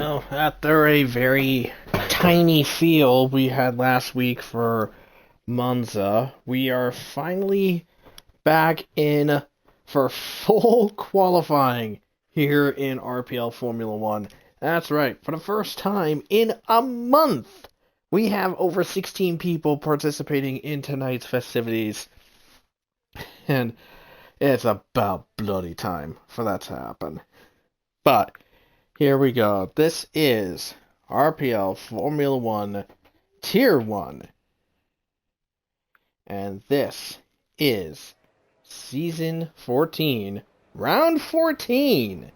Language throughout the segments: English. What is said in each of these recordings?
Well, after a very tiny field we had last week for Monza, we are finally back in for full qualifying here in RPL Formula One. That's right, for the first time in a month, we have over 16 people participating in tonight's festivities. And it's about bloody time for that to happen. But here we go. This is RPL Formula One Tier 1. And this is Season 14, Round 14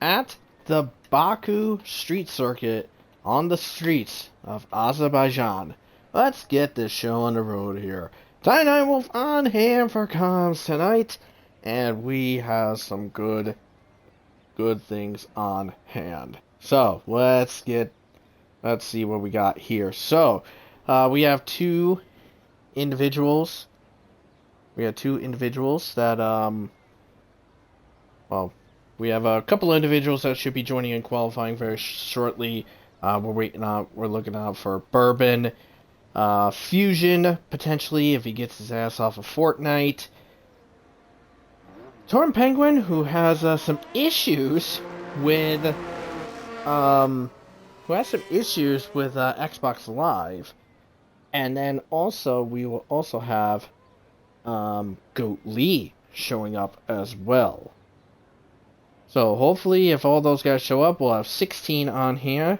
at the Baku street circuit on the streets of Azerbaijan. Let's get this show on the road here. Ironwolf on hand for comms tonight, and we have some good things on hand. So let's see what we got here. So we have two individuals. We have two individuals that well, we have a couple of individuals that should be joining in qualifying very shortly. We're looking out for Bourbon, Fusion potentially if he gets his ass off a Fortnite. Torn Penguin, who has some issues with Xbox Live, and then also we will also have Goat Lee showing up as well. So hopefully, if all those guys show up, we'll have 16 on here.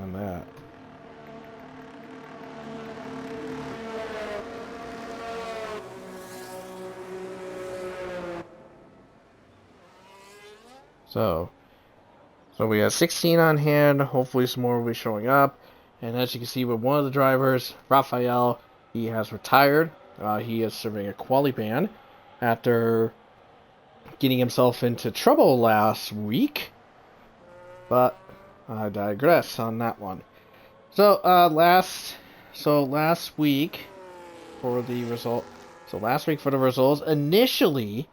On that. So we have 16 on hand. Hopefully some more will be showing up. And as you can see with one of the drivers, Raphael, he has retired. He is serving a quali ban after getting himself into trouble last week. But I digress on that one. So last week for the result. So last week for the results, initially,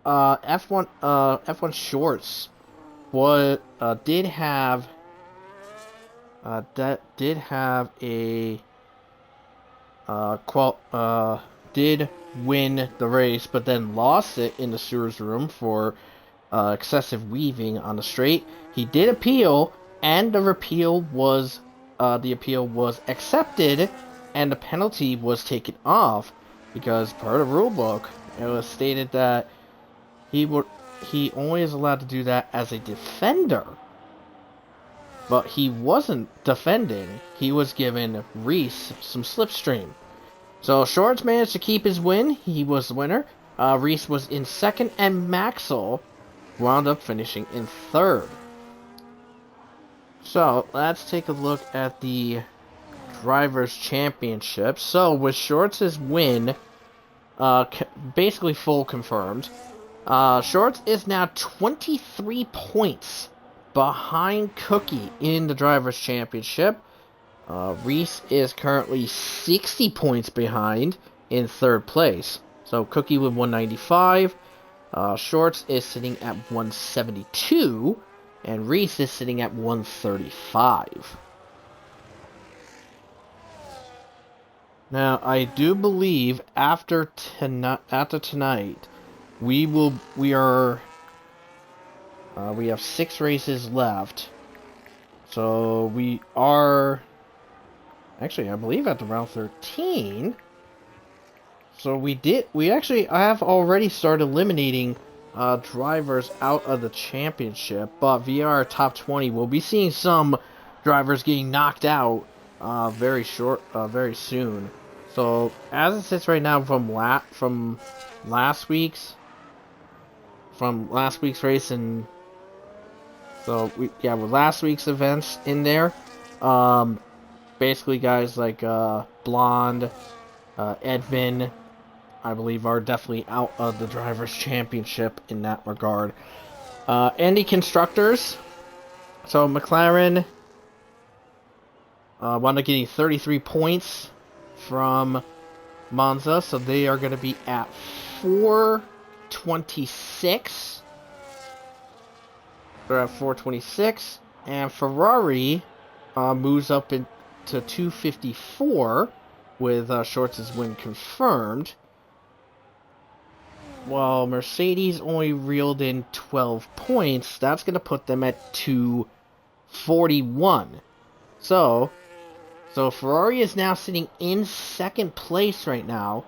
F1 Shorts did have did win the race, but then lost it in the stewards room for excessive weaving on the straight. He did appeal, and the appeal was accepted, and the penalty was taken off because per the rulebook, it was stated that he only is allowed to do that as a defender. But he wasn't defending. He was giving Reese some slipstream. So Shorts managed to keep his win. He was the winner. Reese was in second, and Maxwell wound up finishing in third. So let's take a look at the Drivers' Championship. So with Shorts' win, basically full confirmed, Shorts is now 23 points behind Cookie in the Drivers' Championship. Reese is currently 60 points behind in third place. So Cookie with 195. Shorts is sitting at 172. And Reese is sitting at 135. Now, I do believe after tonight, we have 6 races left. So we are actually, I believe, at the round 13. So I have already started eliminating drivers out of the championship, but via our top 20, we'll be seeing some drivers getting knocked out very soon. So as it sits right now from last week's race, and so with last week's events in there, basically guys like Blonde, Edvin, I believe, are definitely out of the Drivers' Championship in that regard. And the Constructors, so McLaren, wound up getting 33 points from Monza, so they are going to be at 426. They're at 426, and Ferrari moves up into 254 with Shorts' win confirmed, while Mercedes only reeled in 12 points. That's going to put them at 241. So Ferrari is now sitting in second place right now,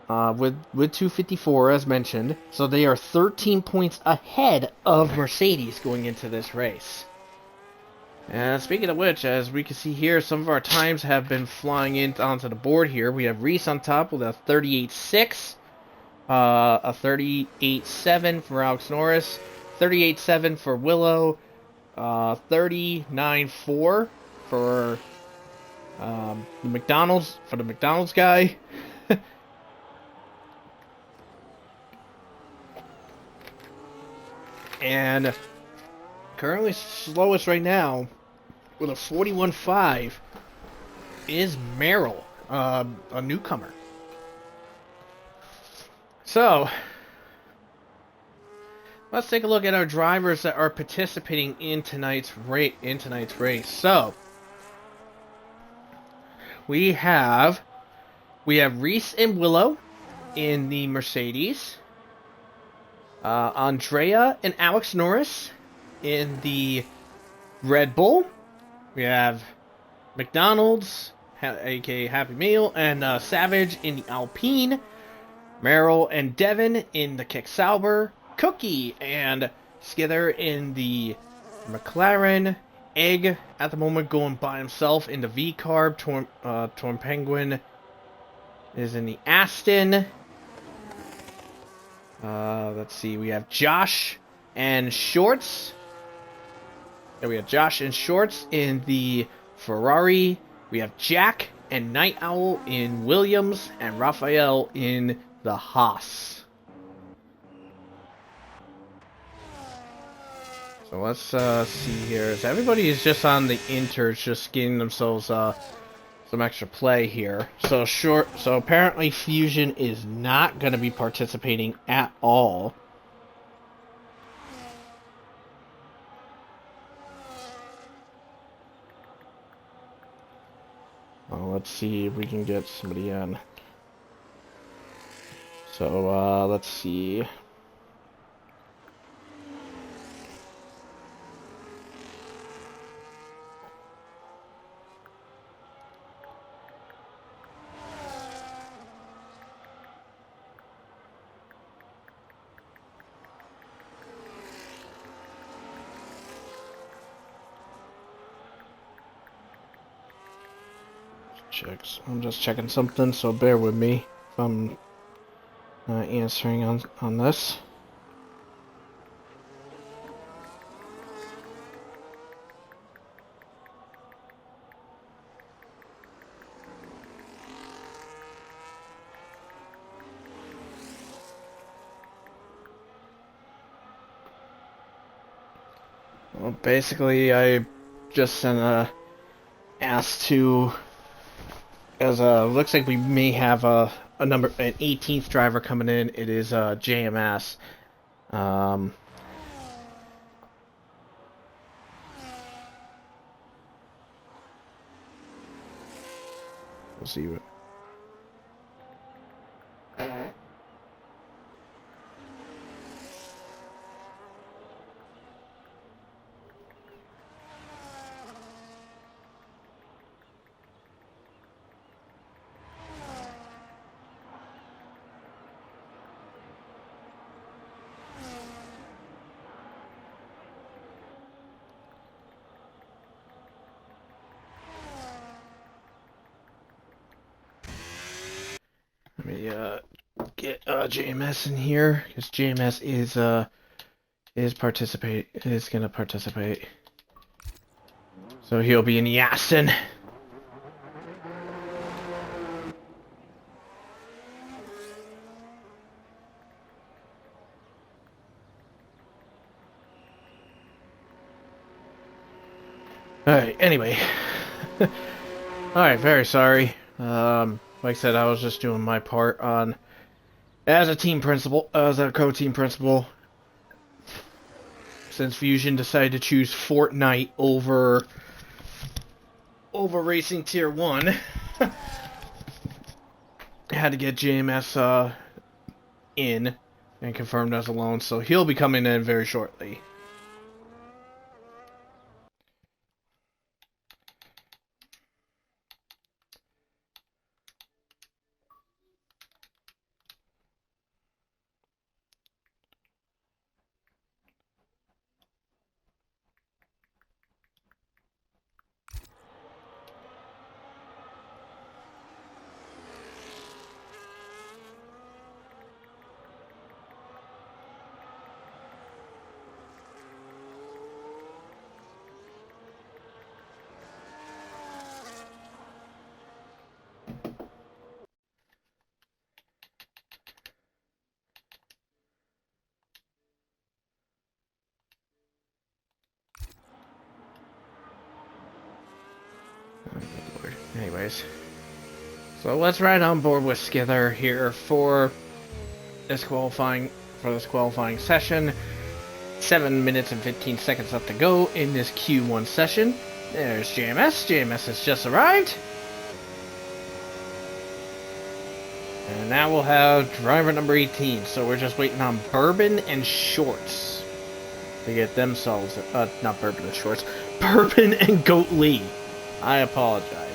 with 254 as mentioned. So they are 13 points ahead of Mercedes going into this race. And speaking of which, as we can see here, some of our times have been flying in onto the board here. We have Reese on top with a 38.6, a 38.7 for Alex Norris, 38.7 for Willow, 39.4 for the McDonald's guy. And currently slowest right now with a 41.5 is Merrill, a newcomer. So let's take a look at our drivers that are participating in tonight's race. So we have Reese and Willow in the Mercedes, Andrea and Alex Norris in the Red Bull. We have McDonald's, aka Happy Meal, and Savage in the Alpine. Merrill and Devin in the Kick Sauber. Cookie and Skither in the McLaren. Egg at the moment going by himself in the V-Carb. Torn Penguin is in the Aston. Let's see, we have Josh and Shorts. And we have Josh and Shorts in the Ferrari. We have Jack and Night Owl in Williams, and Raphael in the Haas. So let's see here. So everybody is just on the inters, just getting themselves some extra play here. So apparently Fusion is not going to be participating at all. Well, let's see if we can get somebody in. So let's see. I'm just checking something, so bear with me if I'm answering on this. Well, basically, I just sent asked to, as looks like we may have an 18th driver coming in. It is JMS. We'll see what. Let me get JMS in here, because JMS is gonna participate. So he'll be in the Aston. Alright, anyway. Alright, very sorry. Like I said, I was just doing my part on as a team principal, as a co-team principal. Since Fusion decided to choose Fortnite over Racing Tier 1, I had to get JMS in and confirmed as a loan, so he'll be coming in very shortly. Anyways, so let's ride on board with Skither here for this qualifying session. 7 minutes and 15 seconds left to go in this Q1 session. There's JMS. JMS has just arrived. And now we'll have driver number 18. So we're just waiting on Bourbon and Shorts to get themselves, not Bourbon and Shorts, Bourbon and Goat Lee. I apologize.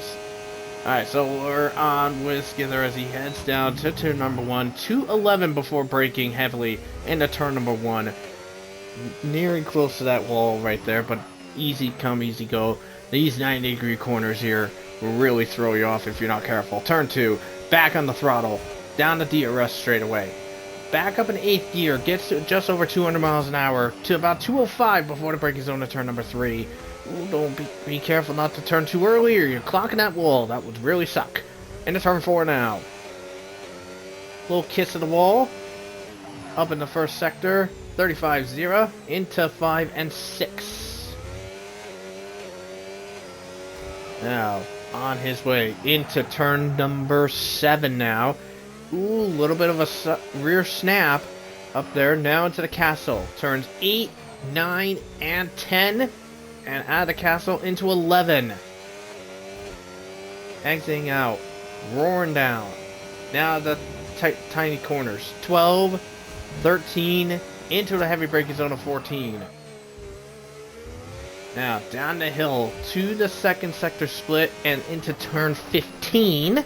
Alright, so we're on with Skither as he heads down to turn number 1, 211 before braking heavily into turn number 1. Nearing close to that wall right there, but easy come, easy go. These 90-degree corners here will really throw you off if you're not careful. Turn 2, back on the throttle, down to DRS straight away. Back up in 8th gear, gets to just over 200 miles an hour to about 205 before the braking zone to turn number 3. Ooh, don't be careful not to turn too early or you're clocking that wall. That would really suck. Into turn 4 now. Little kiss of the wall. Up in the first sector. 35-0 into 5 and 6. Now, on his way into turn number 7 now. Ooh, a little bit of a rear snap up there. Now into the castle. Turns 8, 9, and 10. And out of the castle into 11. Exiting out. Roaring down. Now the tiny corners. 12, 13, into the heavy braking zone of 14. Now down the hill to the second sector split and into turn 15.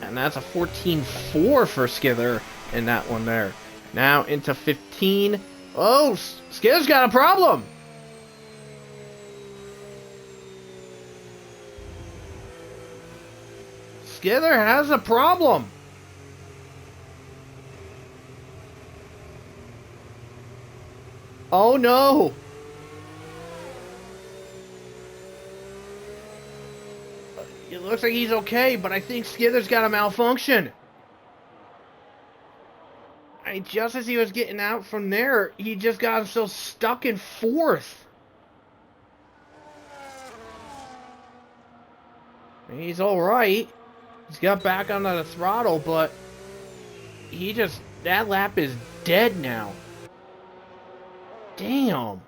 And that's a 14-4 for Skither in that one there. Now into 15. Oh, Skither's got a problem. Skither has a problem. Oh no. It looks like he's okay, but I think Skither's got a malfunction. Just as he was getting out from there, he just got himself stuck in 4th. He's alright. He's got back onto the throttle, but that lap is dead now. Damn.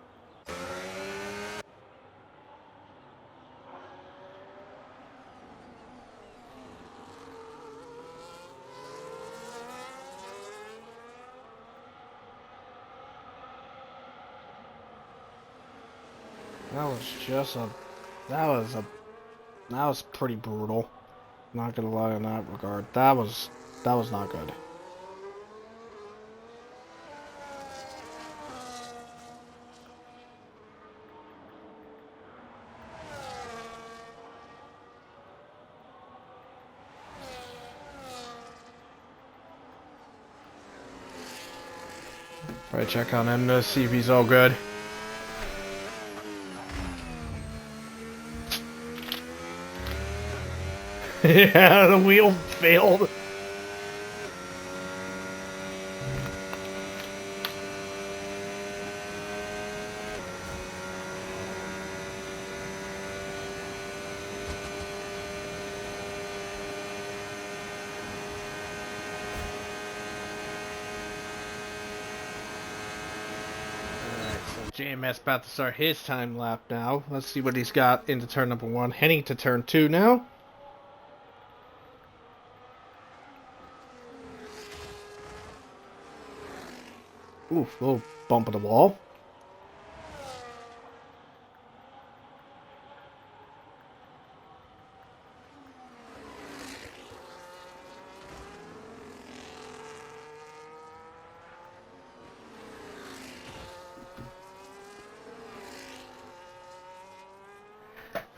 That was pretty brutal. Not gonna lie in that regard. That was not good. Probably check on him to see if he's all good. Yeah, the wheel failed. JMS about to start his time lap now. Let's see what he's got into turn number 1. Heading to turn 2 now. Oof, little bump of the wall.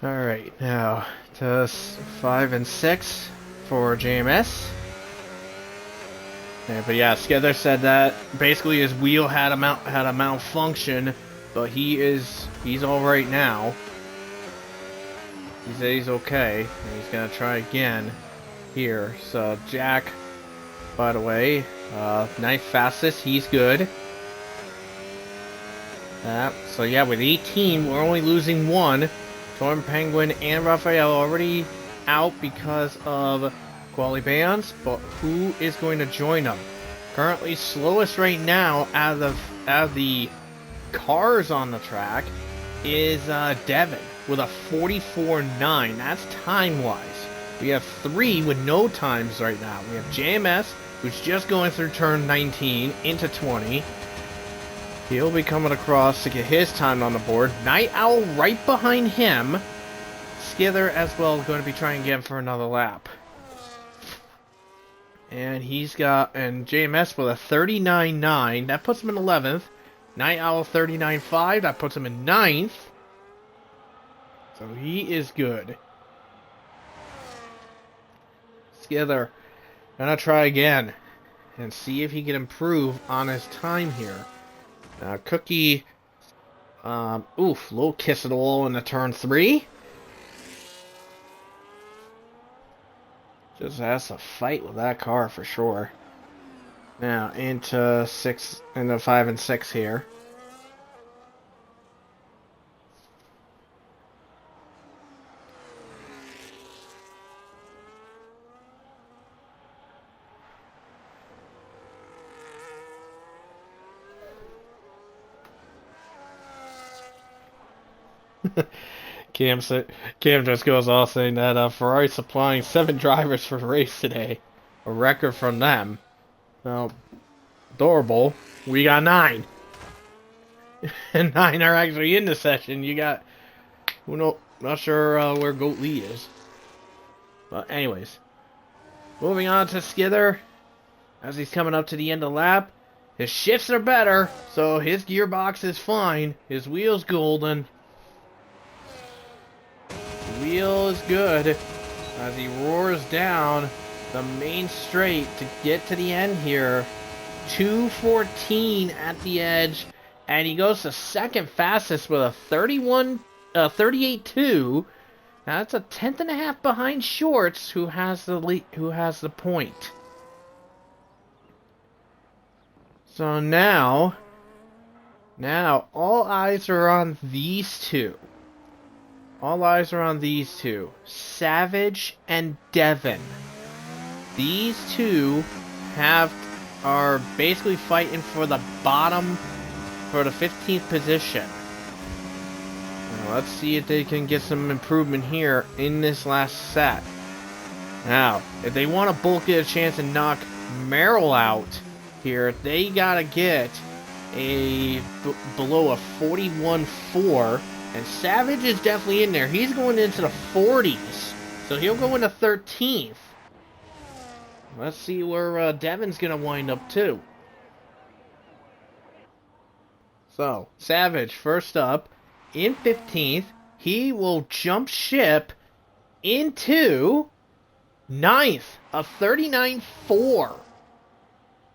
Alright, now to 5 and 6 for JMS. Yeah, but yeah, Skither said that basically his wheel had a malfunction, but he's alright now. He said he's okay, and he's gonna try again here. So Jack, by the way, ninth fastest, he's good. So yeah, with 18, we're only losing 1. Storm Penguin and Raphael already out because of quality bans, but who is going to join them? Currently slowest right now out of the cars on the track is Devin with a 44.9. That's time-wise. We have 3 with no times right now. We have JMS, who's just going through turn 19 into 20. He'll be coming across to get his time on the board. Night Owl right behind him. Skither as well going to be trying again for another lap. And JMS with a 39.9. That puts him in 11th. Night Owl 39.5. That puts him in 9th. So he is good. Skither gonna try again and see if he can improve on his time here. Cookie, little kiss of the wall in the turn 3. Just has to fight with that car for sure. Now into 5 and 6 here. Cam just goes off saying that Ferrari supplying 7 drivers for the race today. A record from them. Well, adorable. We got 9. And 9 are actually in the session. You got... not sure where Goat Lee is. But anyways. Moving on to Skither. As he's coming up to the end of the lap. His shifts are better. So his gearbox is fine. His wheel's golden. Wheel is good as he roars down the main straight to get to the end here. 2:14 at the edge, and he goes to second fastest with a 38.2. That's a 10th.5 behind Shorts, who has the point. So now all eyes are on these two. All eyes are on these two. Savage and Devin. These two are basically fighting for the bottom, for the 15th position. Now, let's see if they can get some improvement here in this last set. Now, if they want to bulk get a chance and knock Merrill out here, they gotta get below a 41.4. And Savage is definitely in there. He's going into the 40s. So he'll go into 13th. Let's see where Devin's going to wind up too. So, Savage first up in 15th. He will jump ship into 9th. A 39.4.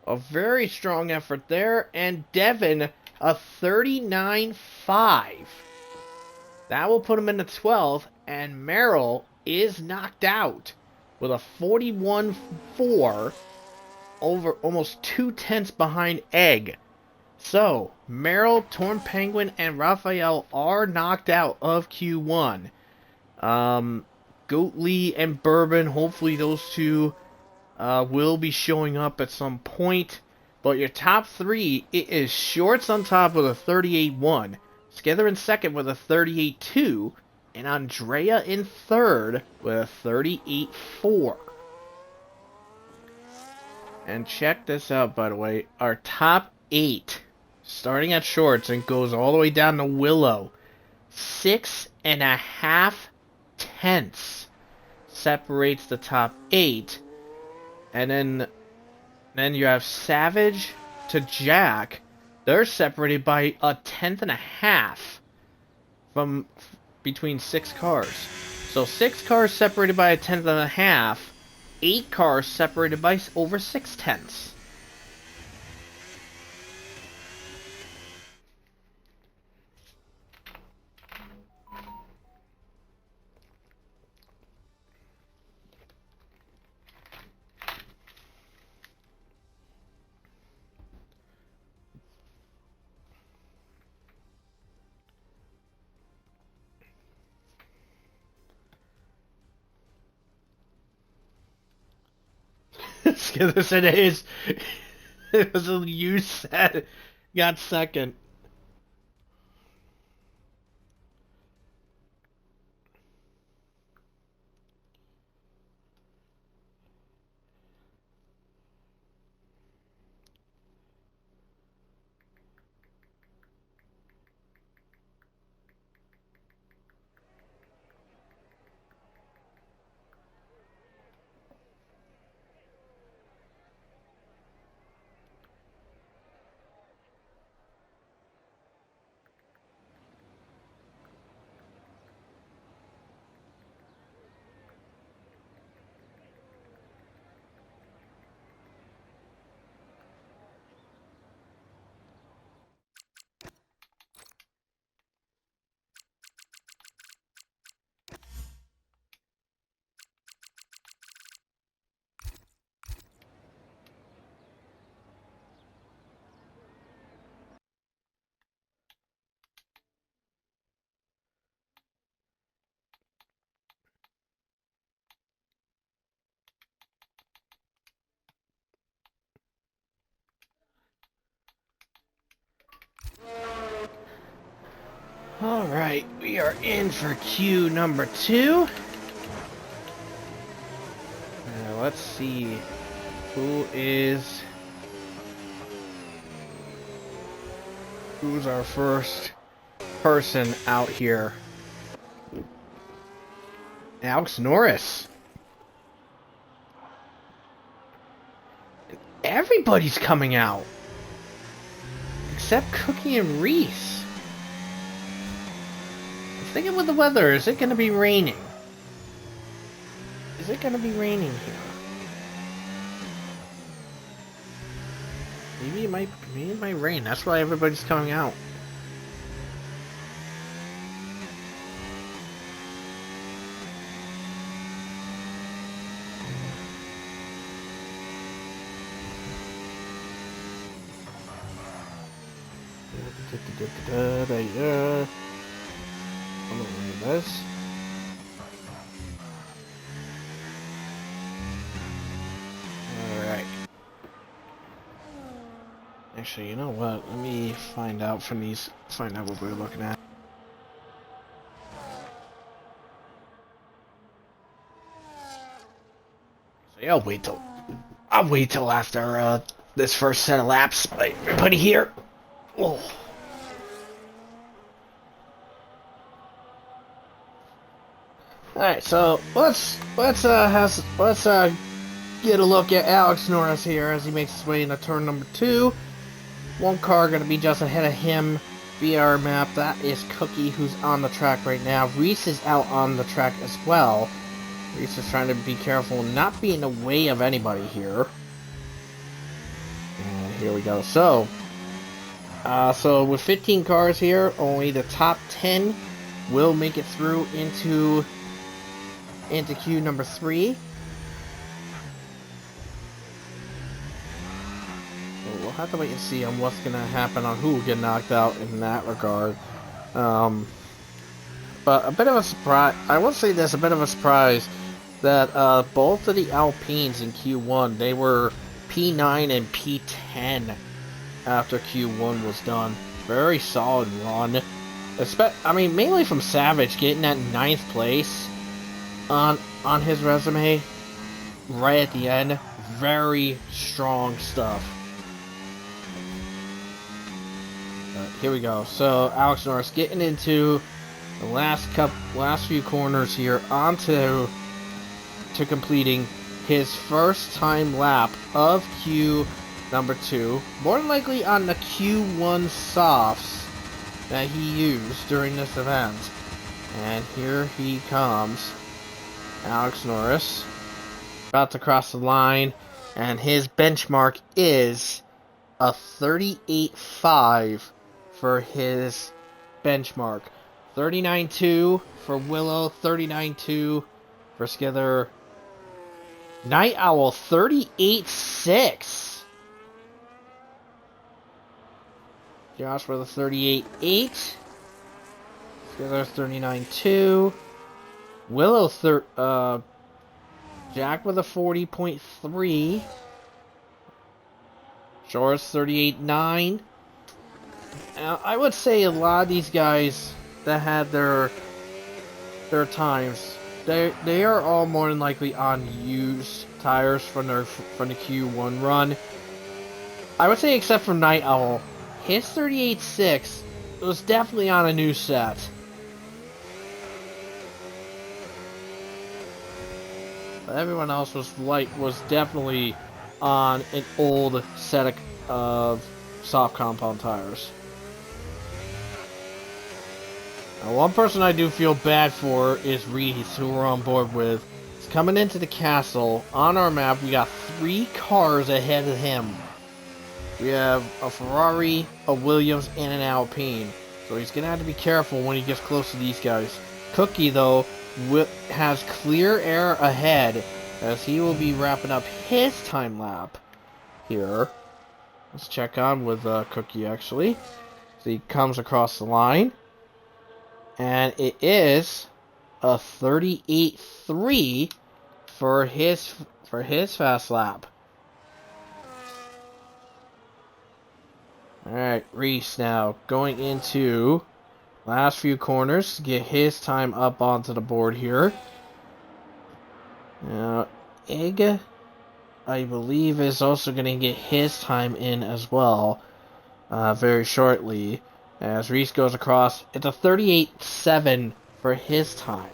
A very strong effort there. And Devin, a 39.5. That will put him into 12th, and Merrill is knocked out with a 41.4 over almost 2/10 behind Egg. So, Merrill, Torn Penguin, and Raphael are knocked out of Q1. Goat Lee and Bourbon, hopefully those two will be showing up at some point. But your top three, it is Shorts on top with a 38-1, Skither in second with a 38-2, and Andrea in third with a 38-4. And check this out, by the way. Our top 8, starting at Shorts and goes all the way down to Willow, 6.5 tenths separates the top 8. And then you have Savage to Jack. They're separated by a 1/10.5 from between 6 cars. So 6 cars separated by a 1/10.5. 8 cars separated by over 6 tenths. Skither said it was a you said got second. Alright, we are in for queue number 2. Let's see who's our first person out here. Alex Norris. Everybody's coming out. Except Cookie and Reese. Thinking with the weather, is it going to be raining? Is it going to be raining here? Maybe it might rain. That's why everybody's coming out. I'm gonna read this. Alright. Actually, you know what? Let me find out from these, find out what we're looking at. So yeah, I'll wait till after this first set of laps. Everybody here. Oh. Alright, so let's get a look at Alex Norris here as he makes his way into turn number 2. One car gonna be just ahead of him via our map. That is Cookie, who's on the track right now. Reese is out on the track as well. Reese is trying to be careful and not be in the way of anybody here. And here we go. So with 15 cars here, only the top 10 will make it through into queue number 3. So we'll have to wait and see on what's going to happen on who will get knocked out in that regard. But a bit of a surprise, I will say this, a bit of a surprise that both of the Alpines in Q1, they were P9 and P10 after Q1 was done. Very solid run. I mean, mainly from Savage getting that 9th place on his resume right at the end. Very strong stuff. Here we go. So Alex Norris getting into the last few corners here onto completing his first time lap of Q number 2, more than likely on the Q1 softs that he used during this event. And here he comes, Alex Norris, about to cross the line, and his benchmark is a 38.5 for his benchmark. 39.2 for Willow, 39.2 for Skither. Night Owl, 38.6. Josh with a 38.8. Skither, 39.2. Willow, Jack with a 40.3. Shores, 38.9. I would say a lot of these guys that had their times, they are all more than likely on used tires from the Q1 run. I would say except for Night Owl, his 38.6 was definitely on a new set. But everyone else was definitely on an old set of soft compound tires. Now, one person I do feel bad for is Reese, who we're on board with. He's coming into the castle. On our map, we got 3 cars ahead of him. We have a Ferrari, a Williams, and an Alpine. So he's going to have to be careful when he gets close to these guys. Cookie, though, has clear air ahead, as he will be wrapping up his time lap here. Let's check on with Cookie, actually. So he comes across the line. And it is a 38.3 for his fast lap. Alright, Reese now going into last few corners to get his time up onto the board here. Now, Egg, I believe, is also going to get his time in as well very shortly. As Reese goes across, it's a 38.7 for his time.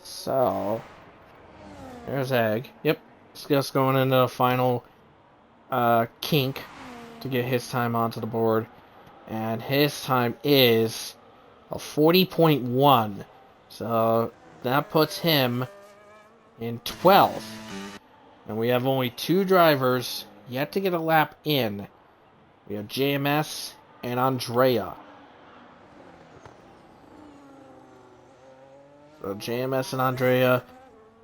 So, there's Egg. Yep, it's just going into the final kink to get his time onto the board. And his time is a 40.1. So, that puts him in 12th. And we have only 2 drivers yet to get a lap in. We have JMS and Andrea. So JMS and Andrea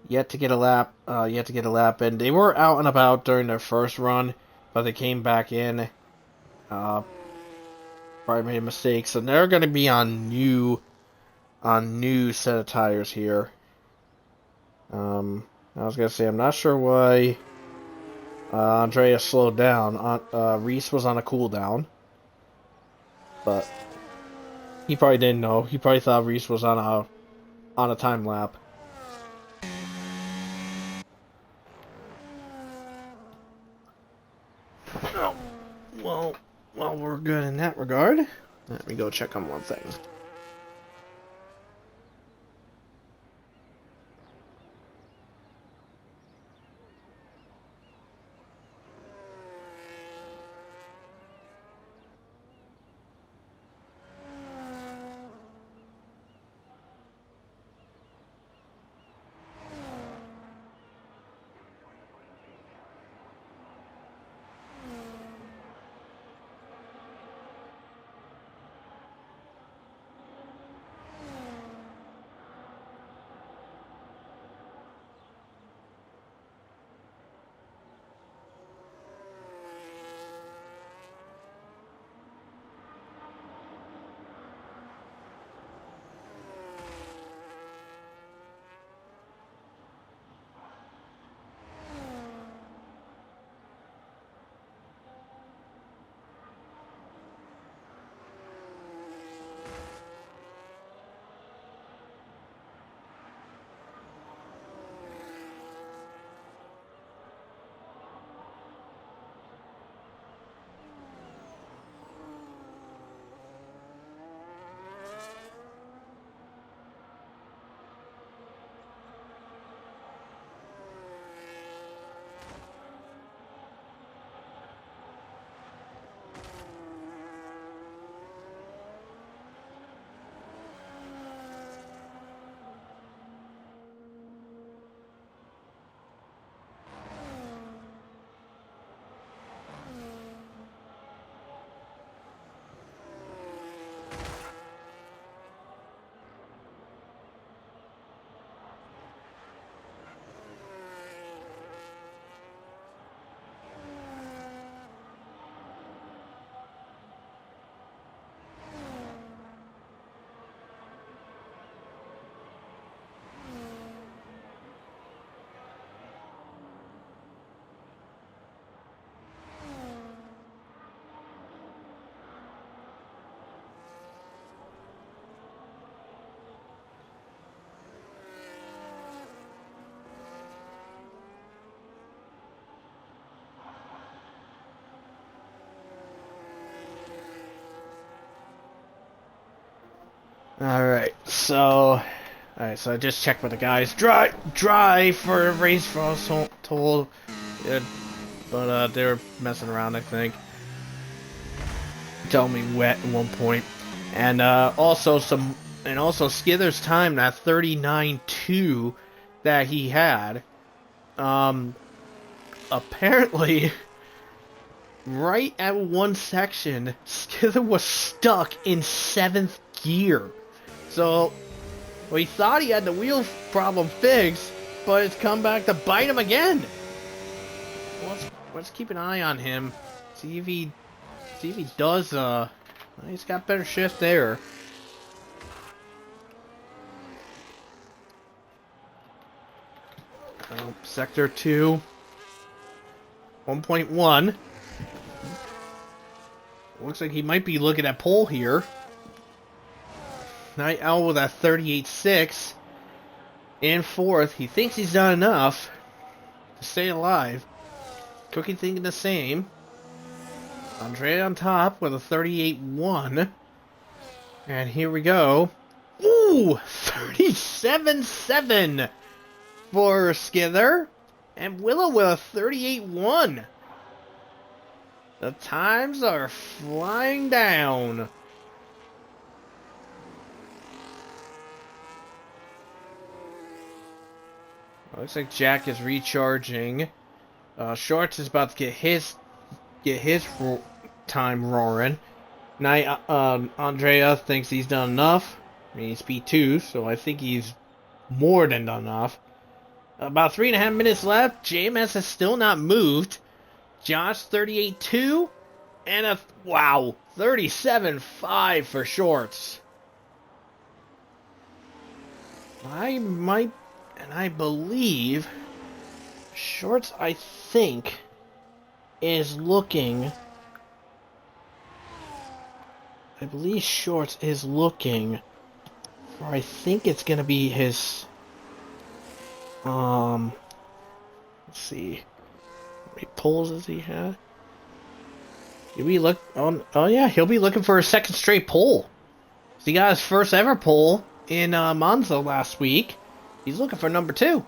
yet to get a lap in. They were out and about during their first run, but they came back in. Probably made a mistake, so they're going to be on new set of tires here. I was gonna say I'm not sure why Andrea slowed down. Reese was on a cooldown. But he probably didn't know. He probably thought Reese was on a time lap. Oh, well, we're good in that regard. Let me go check on one thing. Alright, so I just checked with the guys. Dry for a race for us told. Yeah, but they were messing around, I think. Telling me wet at one point. And also Skither's time, that 39.2 that he had. Apparently right at one section, Skither was stuck in 7th gear. So, well, he thought he had the wheel problem fixed, but it's come back to bite him again. Well, let's keep an eye on him. See if he does. He's got better shift there. Sector 2, 1.1. Looks like he might be looking at pole here. Night Owl with a 38.6 in 4th. He thinks he's done enough to stay alive. Cookie thinking the same. Andrea on top with a 38.1. And here we go. Ooh! 37.7 for Skither. And Willow with a 38.1. The times are flying down. Looks like Jack is recharging. Shorts is about to get his time roaring. Now, Andrea thinks he's done enough. I mean, he's P2, so I think he's more than done enough. About 3.5 minutes left. JMS has still not moved. Josh 38.2 and a 37.5 for Shorts. I believe Shorts, I think, is looking. I believe Shorts is looking for. I think it's gonna be his. Let's see. How many poles does he have? Did we look? Oh yeah, he'll be looking for a second straight pole. So he got his first ever pole in Monza last week. He's looking for number 2.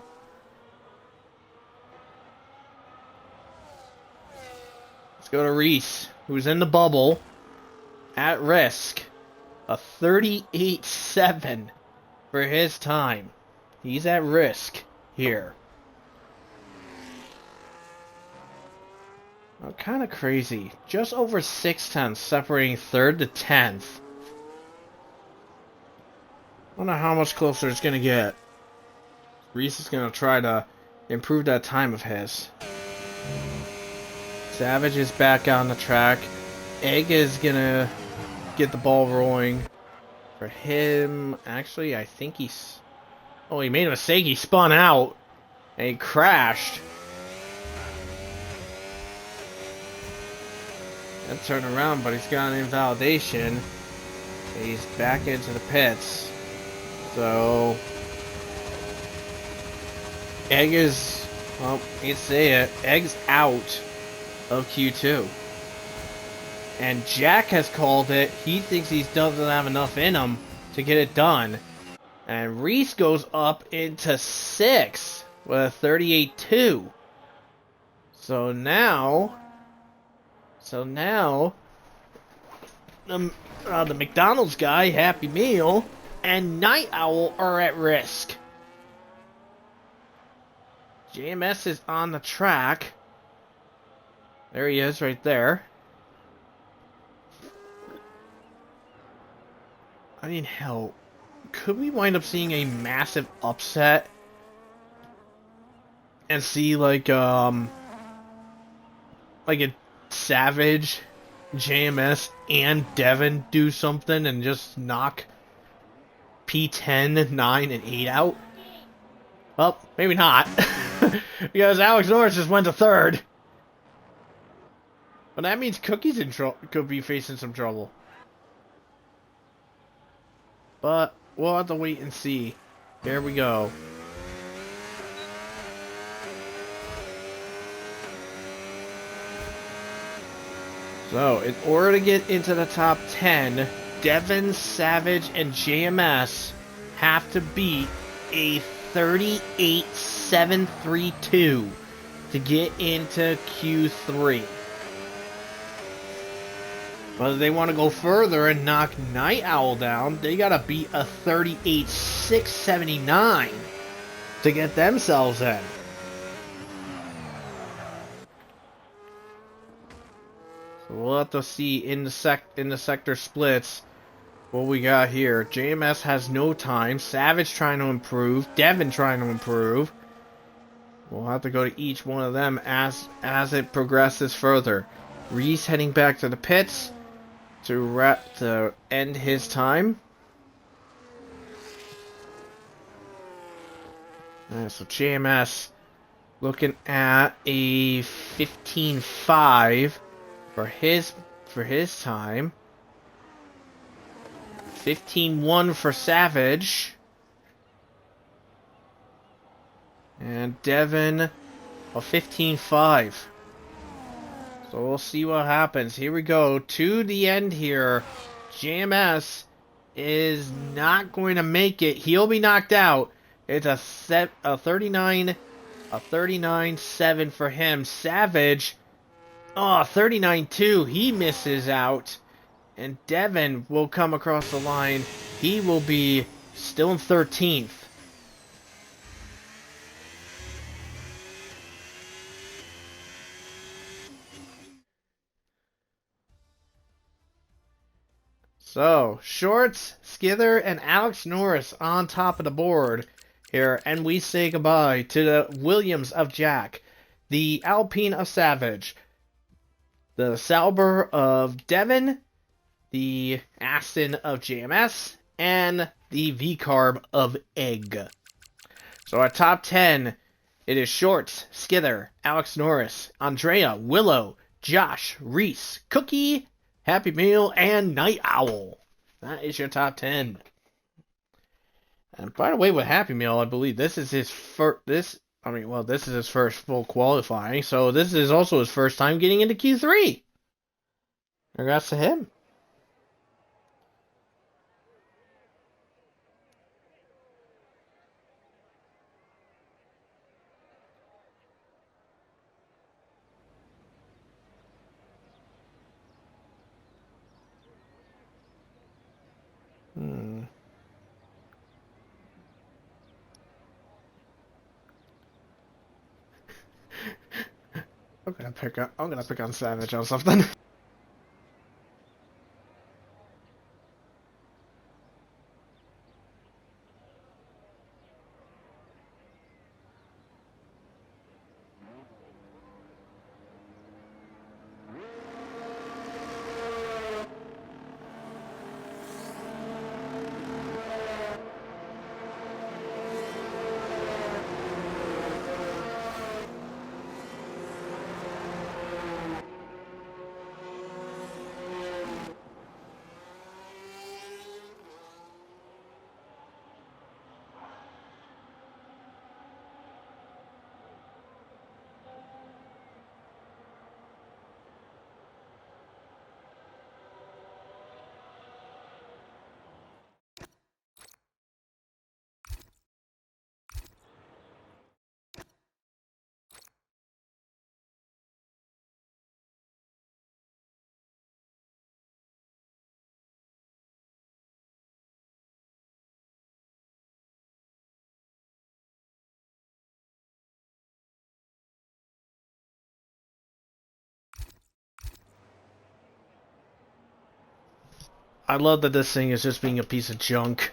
Let's go to Reese, who's in the bubble, at risk. A 38.7 for his time. He's at risk here. Oh, kind of crazy. Just over 6/10 separating 3rd to 10th. I don't know how much closer it's going to get. Reese is going to try to improve that time of his. Savage is back on the track. Egg is going to get the ball rolling. For him, actually, I think he's... Oh, he made a mistake. He spun out. And he crashed. And turned around, but he's got an invalidation. He's back into the pits. So... Egg is... Well, you can say it. Egg's out of Q2. And Jack has called it. He thinks he doesn't have enough in him to get it done. And Reese goes up into 6th with a 38.2. So now the McDonald's guy, Happy Meal, and Night Owl are at risk. JMS is on the track. There he is right there. I mean, hell, could we wind up seeing a massive upset and see like a Savage, JMS, and Devin do something and just knock P10, 9, and 8 out? Well, maybe not. Because Alex Norris just went to 3rd. But that means Cookie's could be facing some trouble. But we'll have to wait and see. Here we go. So, in order to get into the top 10, Devin, Savage, and JMS have to beat a 38-7-3-2 to get into Q3. But if they want to go further and knock Night Owl down, they gotta beat a 38-6-79 to get themselves in. So we'll have to see in the sector splits what we got here. JMS has no time. Savage trying to improve. Devin trying to improve. We'll have to go to each one of them as it progresses further. Reese heading back to the pits to end his time. So JMS looking at a 15.5 for his time. 15.1 for Savage. And Devin a 15.5. So we'll see what happens. Here we go to the end here. JMS is not going to make it. He'll be knocked out. It's a 39-7 for him. Savage, 39-2. He misses out. And Devin will come across the line. He will be still in 13th. So, Shorts, Skither, and Alex Norris on top of the board here. And we say goodbye to the Williams of Jack, the Alpine of Savage, the Sauber of Devin, the Aston of JMS, and the V-Carb of Egg. So our top 10, it is Shorts, Skither, Alex Norris, Andrea, Willow, Josh, Reese, Cookie, Happy Meal, and Night Owl. That is your top 10. And by the way, with Happy Meal, I believe this is his first. This is his first full qualifying. So this is also his first time getting into Q3. Congrats to him. I'm gonna pick on Savage on something. I love that this thing is just being a piece of junk.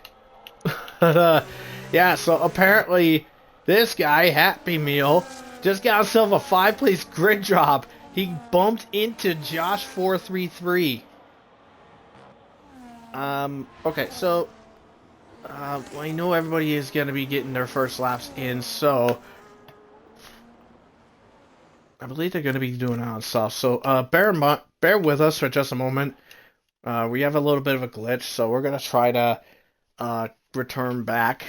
Yeah, so apparently this guy, Happy Meal, just got himself a 5-place grid drop. He bumped into Josh 433. Okay, so I know everybody is going to be getting their first laps in, so I believe they're going to be doing it on soft. So bear with us for just a moment. We have a little bit of a glitch, so we're going to try to return back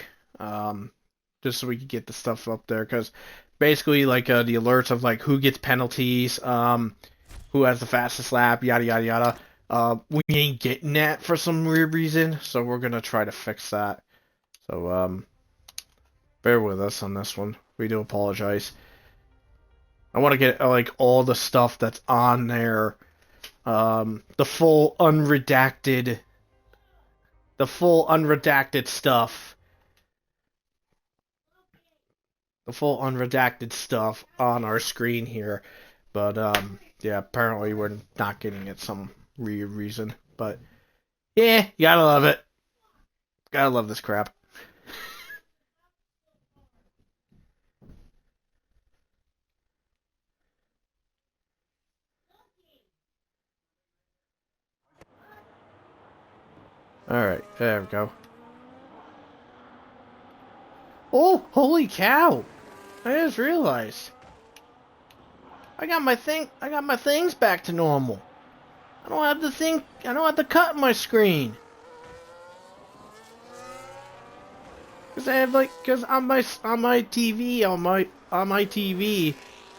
just so we can get the stuff up there, because basically like the alerts of like who gets penalties, who has the fastest lap, yada yada yada, We ain't getting that for some weird reason, so we're gonna try to fix that. So, bear with us on this one. We do apologize. I want to get, like, all the stuff that's on there. The full unredacted stuff. The full unredacted stuff on our screen here. But, yeah, apparently we're not getting it some weird reason. But, yeah, you gotta love it. Gotta love this crap. Alright, there we go. Oh, holy cow! I just realized. I got my things back to normal. I don't have the cut in my screen. Cause on my TV,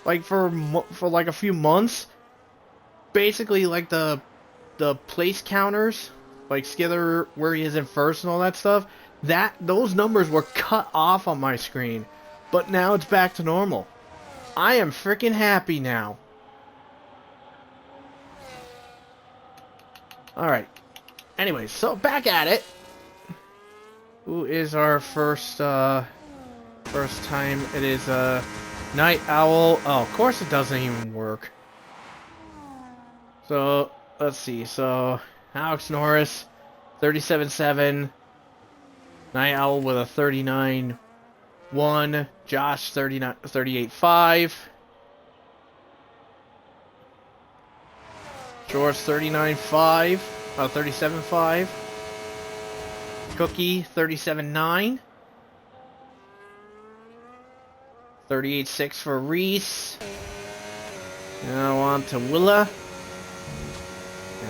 like for like a few months, basically like the place counters, like Skither where he is in first and all that stuff, those numbers were cut off on my screen, but now it's back to normal. I am freaking happy now. Alright. Anyway, so back at it. Who is our first time? It is Night Owl. Oh, of course it doesn't even work. So, let's see. So, Alex Norris, 37.7. Night Owl with a 39.1. Josh, 38.5. George, 39.5. 37.5. Cookie, 37.9. 38.6 for Reese. Now on to Willa.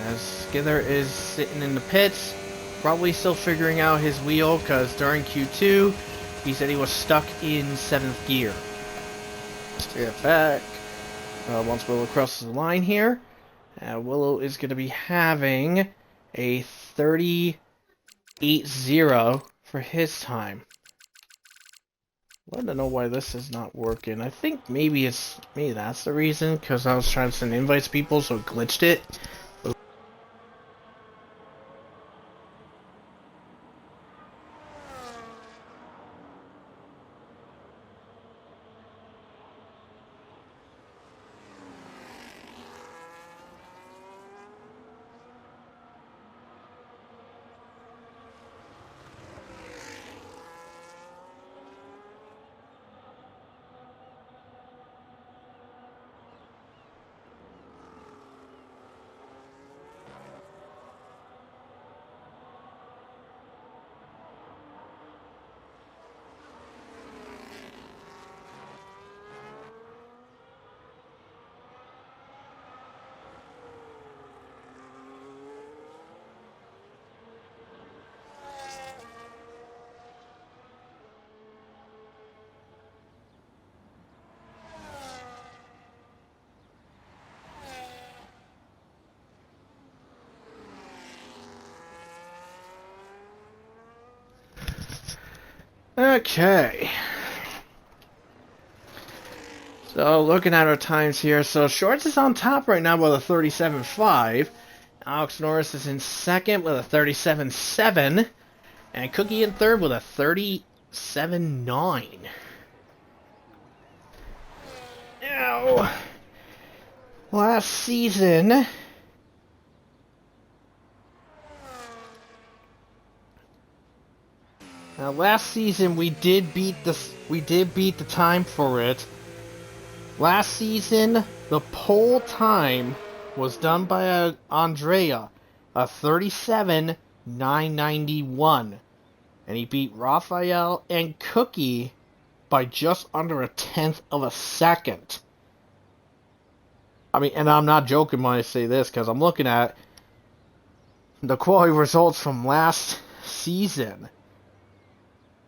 As Skither is sitting in the pits, probably still figuring out his wheel, because during Q2, he said he was stuck in 7th gear. Let's get back. Once Willow crosses the line here, Willow is going to be having a 38.0 for his time. I don't know why this is not working. I think maybe that's the reason, because I was trying to send invites to people, so it glitched it. Okay. So, looking at our times here, so Shorts is on top right now with a 37.5. Alex Norris is in second with a 37.7. And Cookie in third with a 37.9. Now, last season, we did beat the time for it. Last season, the pole time was done by Andrea, a 37.991, and he beat Raphael and Cookie by just under a tenth of a second. I mean, and I'm not joking when I say this, because I'm looking at the quality results from last season.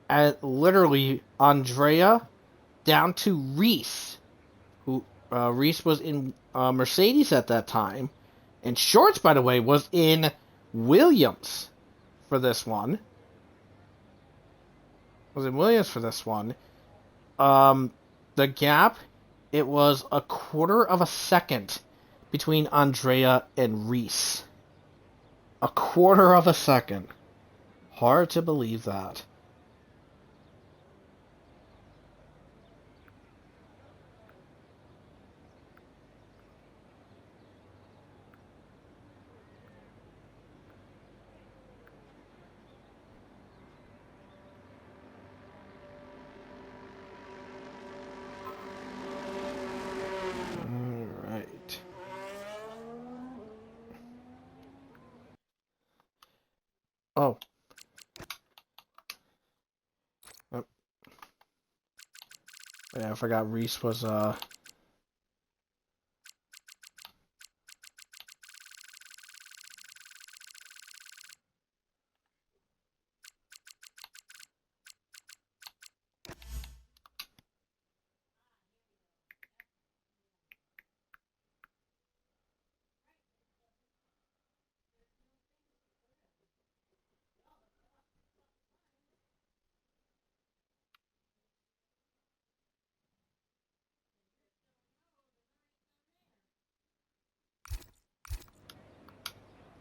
And literally, Andrea down to Reese, who Reese was in Mercedes at that time, And Shorts, by the way, was in Williams for this one. The gap, it was a quarter of a second between Andrea and Reese. A quarter of a second. Hard to believe that. Alright. Oh. Yeah, I forgot Reese was,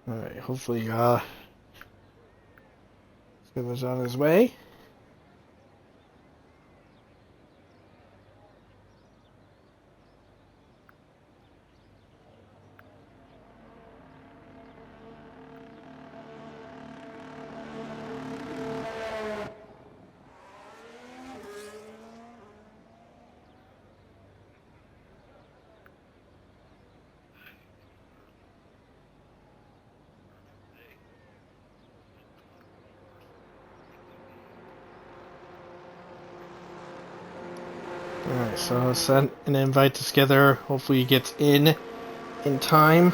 Alright, hopefully, Skipper's on his way. Alright, so send an invite to Skither. Hopefully he gets in time.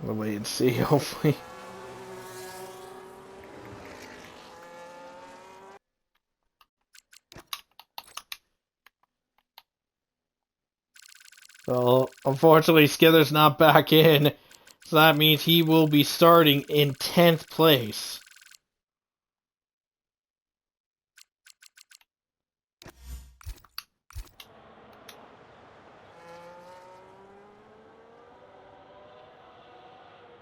We'll wait and see, hopefully. So, unfortunately, Skither's not back in. So that means he will be starting in 10th place.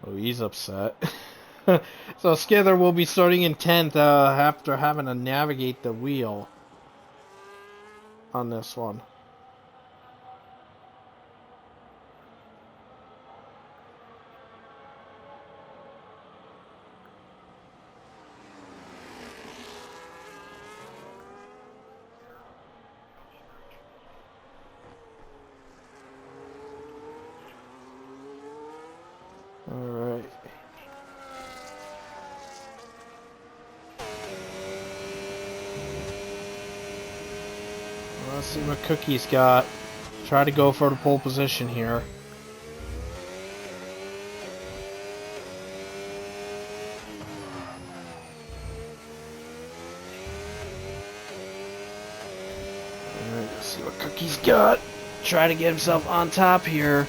Oh, he's upset. So Skither will be starting in 10th after having to navigate the wheel on this one. Alright. Let's see what Cookie's got. Try to go for the pole position here. Alright, let's see what Cookie's got. Try to get himself on top here.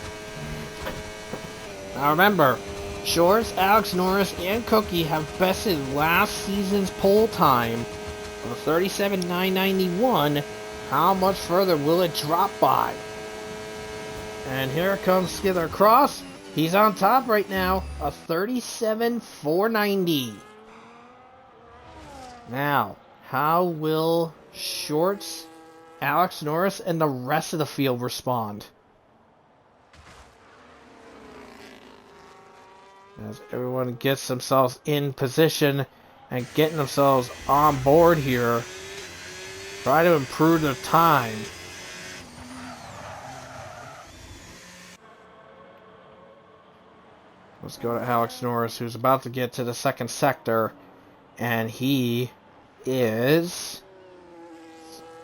Now remember, Shores, Alex Norris, and Cookie have bested last season's pole time of 37.991. How much further will it drop by? And here comes Skither across. He's on top right now, a 37.490. Now, how will Shorts, Alex Norris, and the rest of the field respond? As everyone gets themselves in position and getting themselves on board here. Try to improve their time. Let's go to Alex Norris, who's about to get to the second sector. And he is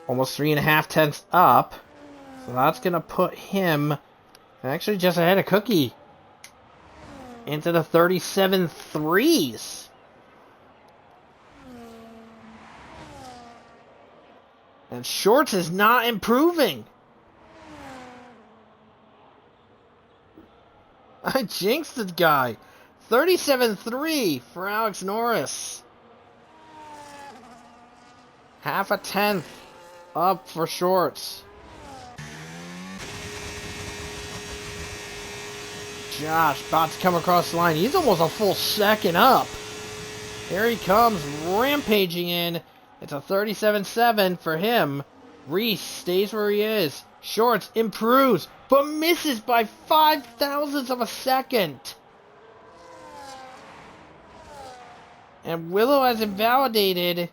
almost 3.5 tenths up. So that's going to put him actually just ahead of Cookie. into the 37.3s. And Shorts is not improving. I jinxed the guy. 37.3 for Alex Norris. Half a tenth up for Shorts. Josh about to come across the line. He's almost a full second up. Here he comes, rampaging in. It's a 37.7 for him. Reese stays where he is. Shorts improves, but misses by 5 thousandths of a second. And Willow has invalidated.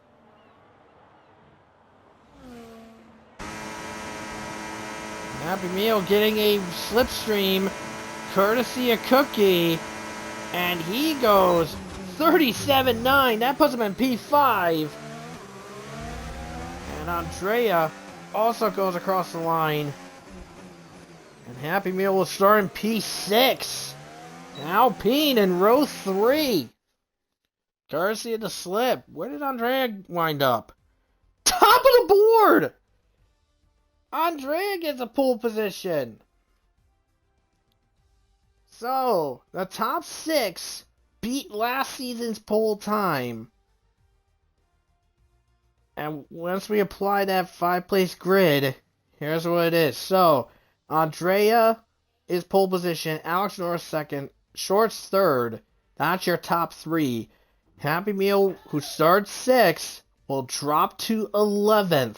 Happy Meal getting a slipstream, courtesy of Cookie. And he goes 37.9. That puts him in P5. And Andrea also goes across the line. And Happy Meal will start in P6. Alpine in row 3. Courtesy of the slip. Where did Andrea wind up? Top of the board! Andrea gets a pole position. So, the top 6 beat last season's pole time. And once we apply that 5-place grid, here's what it is. So, Andrea is pole position, Alex Norris second, Shorts third. That's your top 3. Happy Meal, who starts 6th, will drop to 11th.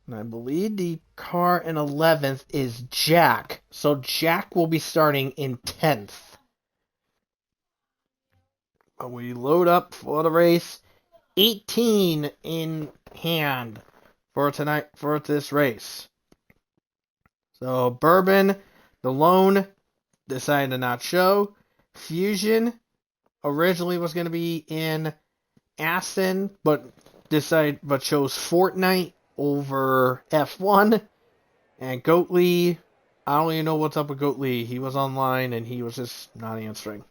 And I believe the car in 11th is Jack. So Jack will be starting in 10th. We load up for the race. 18 in hand for tonight, for this race. So Bourbon, the Lone, decided to not show. Fusion originally was going to be in Aston, but chose Fortnite over F1. And Goatley, I don't even know what's up with Goatley. He was online and he was just not answering.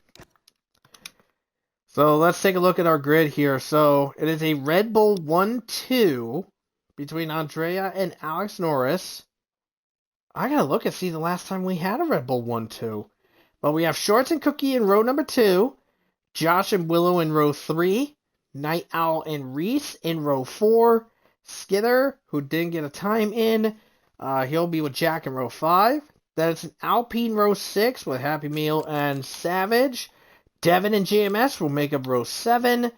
So let's take a look at our grid here. So it is a Red Bull 1-2 between Andrea and Alex Norris. I gotta look and see the last time we had a Red Bull 1-2. But we have Shorts and Cookie in row number 2. Josh and Willow in row 3. Night Owl and Reese in row 4. Skither, who didn't get a time in, he'll be with Jack in row 5. Then it's an Alpine row 6 with Happy Meal and Savage. Devin and JMS will make up row 7.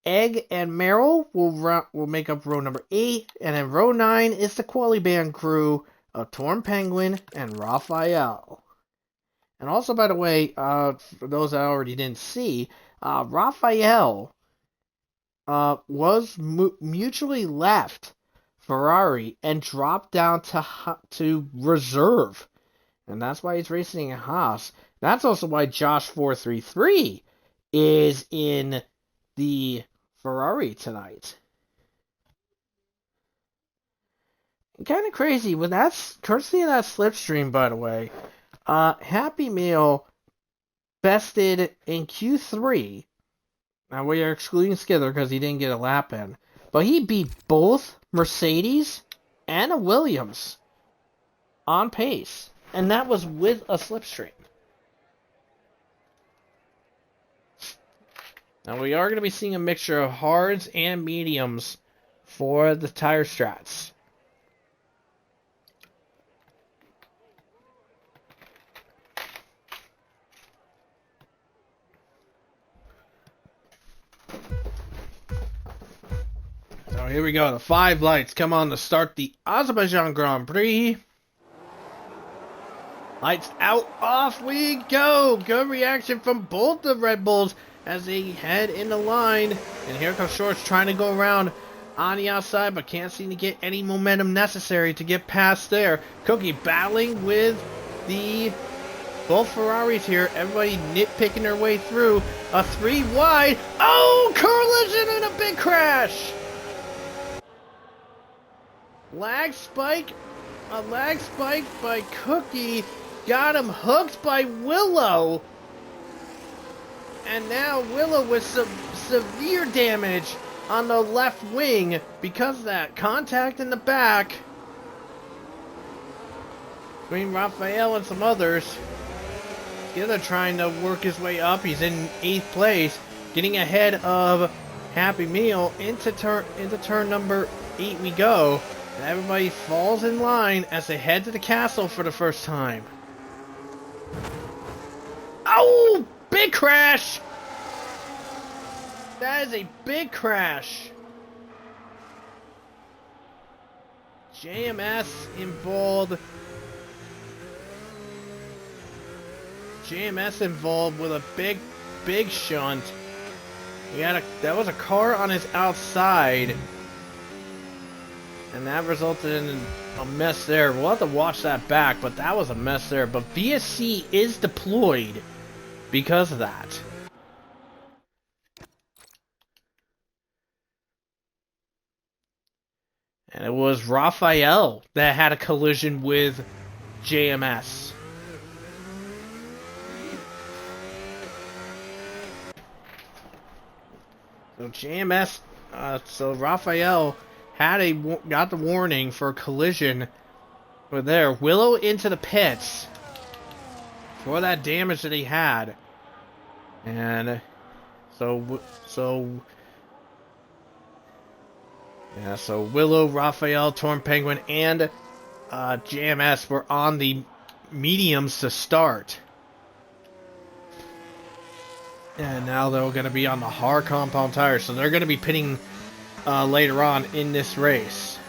Egg and Meryl will make up row number 8. And then row 9 is the Quali Band crew of Torn Penguin and Raphael. And also, by the way, for those that I already didn't see, Raphael was mutually left Ferrari and dropped down to reserve. And that's why he's racing in Haas. That's also why Josh 433 is in the Ferrari tonight. Kind of crazy. With that, courtesy of that slipstream, by the way, Happy Meal bested in Q3. Now we are excluding Skither because he didn't get a lap in. But he beat both Mercedes and a Williams on pace. And that was with a slipstream. Now we are going to be seeing a mixture of hards and mediums for the tire strats. So here we go. The 5 lights come on to start the Azerbaijan Grand Prix. Lights out, off we go. Good reaction from both the Red Bulls as they head in the line. And here comes Shorts trying to go around on the outside, but can't seem to get any momentum necessary to get past there. Cookie battling with both Ferraris here. Everybody nitpicking their way through. A 3 wide. Oh, collision and a big crash. A lag spike by Cookie. got him hooked by Willow. And now Willow with some severe damage on the left wing because of that contact in the back between Raphael and some others. The other trying to work his way up. He's in 8th place, getting ahead of Happy Meal. Into turn number 8 we go. And everybody falls in line as they head to the castle for the first time. Oh! Big crash! That is a big crash. JMS involved. JMS involved with a big shunt. That was a car on his outside. And that resulted in a mess there. We'll have to watch that back, but that was a mess there. But VSC is deployed because of that. And it was Raphael that had a collision with JMS. So JMS, so Raphael got the warning for a collision with there. Willow into the pits for that damage that he had. And so Willow, Raphael, Torn Penguin, and JMS were on the mediums to start. And now they're going to be on the hard compound tires, so they're going to be pitting later on in this race.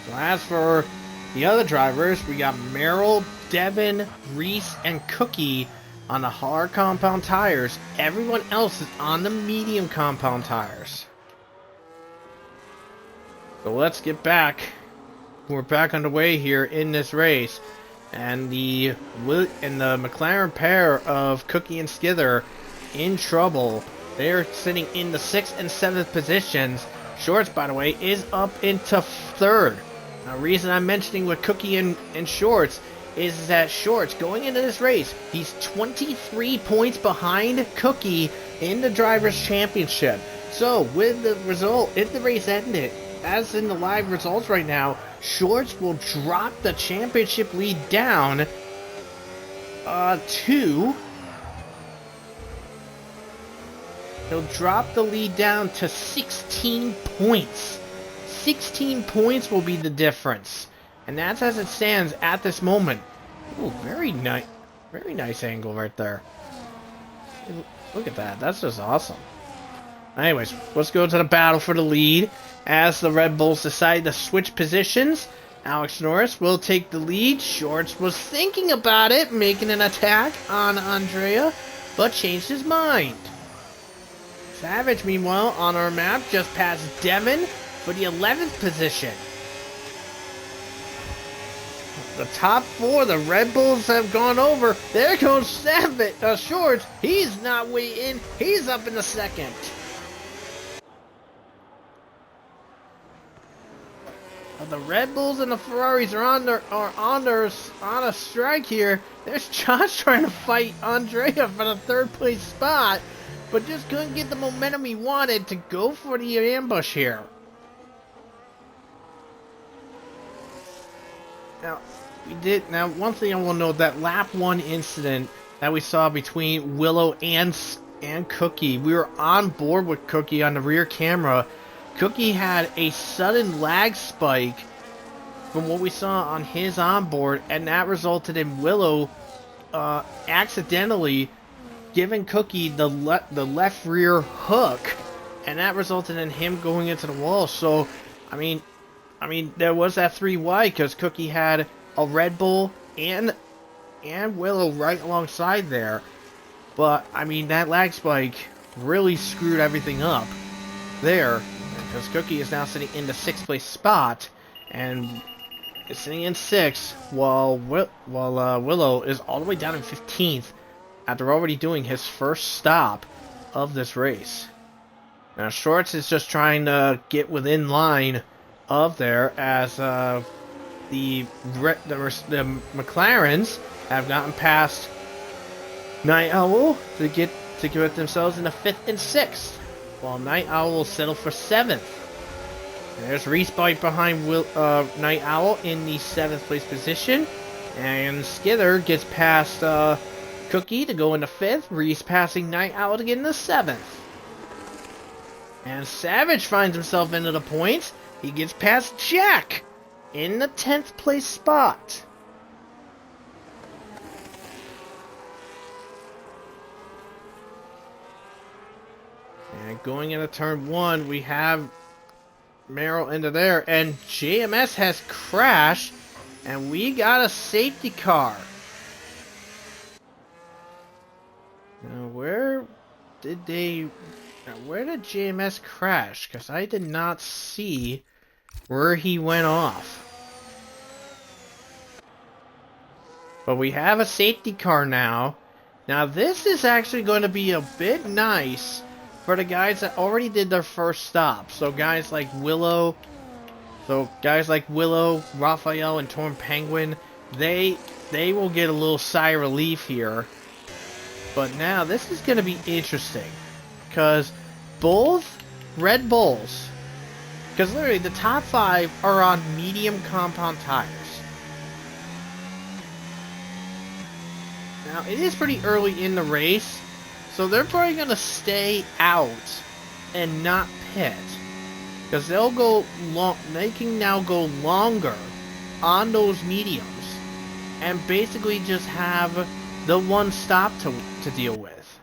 So as for the other drivers, we got Merrill, Devin, Reese, and Cookie on the hard compound tires. Everyone else is on the medium compound tires. So let's get back. We're back underway here in this race. And the McLaren pair of Cookie and Skither in trouble. They're sitting in the 6th and 7th positions. Shorts, by the way, is up into 3rd. Now, the reason I'm mentioning with Cookie and Shorts is that Shorts, going into this race, he's 23 points behind Cookie in the Drivers' Championship. So, with the result, if the race ended, as in the live results right now, Shorts will drop the championship lead down to... He'll drop the lead down to 16 points. 16 points will be the difference. And that's as it stands at this moment. Ooh, very nice angle right there. Look at that. That's just awesome. Anyways, let's go to the battle for the lead. As the Red Bulls decide to switch positions, Alex Norris will take the lead. Shorts was thinking about it, making an attack on Andrea, but changed his mind. Savage, meanwhile, on our map, just passed Devin for the 11th position. The top 4, the Red Bulls have gone over. There goes Shorts. He's not waiting. He's up in the 2nd. The Red Bulls and the Ferraris are on a strike here. There's Josh trying to fight Andrea for the 3rd place spot, but just couldn't get the momentum he wanted to go for the ambush here. Now, one thing I will note, that lap 1 incident that we saw between Willow and Cookie, we were on board with Cookie on the rear camera. Cookie had a sudden lag spike from what we saw on his onboard, and that resulted in Willow accidentally giving Cookie the left rear hook, and that resulted in him going into the wall. So, I mean, there was that 3 wide because Cookie had a Red Bull and Willow right alongside there. But, I mean, that lag spike really screwed everything up there, because Cookie is now sitting in the 6th place spot, and is sitting in 6th, while Willow is all the way down in 15th, after already doing his first stop of this race. Now, Shorts is just trying to get within line of there, as the McLarens have gotten past Night Owl to get themselves in the 5th and 6th, while Night Owl will settle for 7th. And there's Reese right behind Night Owl in the 7th place position, and Skither gets past Cookie to go in the 5th. Reese passing Night Owl to get in the 7th. And Savage finds himself into the points. He gets past Jack in the 10th place spot. And going into turn 1, we have Meryl into there, and JMS has crashed, and we got a safety car. Now, where did JMS crash? Because I did not see where he went off. But we have a safety car now. Now, this is actually going to be a bit nice for the guys that already did their first stop. So guys like Willow, Raphael, and Torn Penguin, they will get a little sigh of relief here. But now this is going to be interesting, because both Red Bulls, because literally the top 5 are on medium compound tires. Now it is pretty early in the race, so they're probably going to stay out and not pit, because they'll go long. They can now go longer on those mediums, and basically just have the one stop to deal with.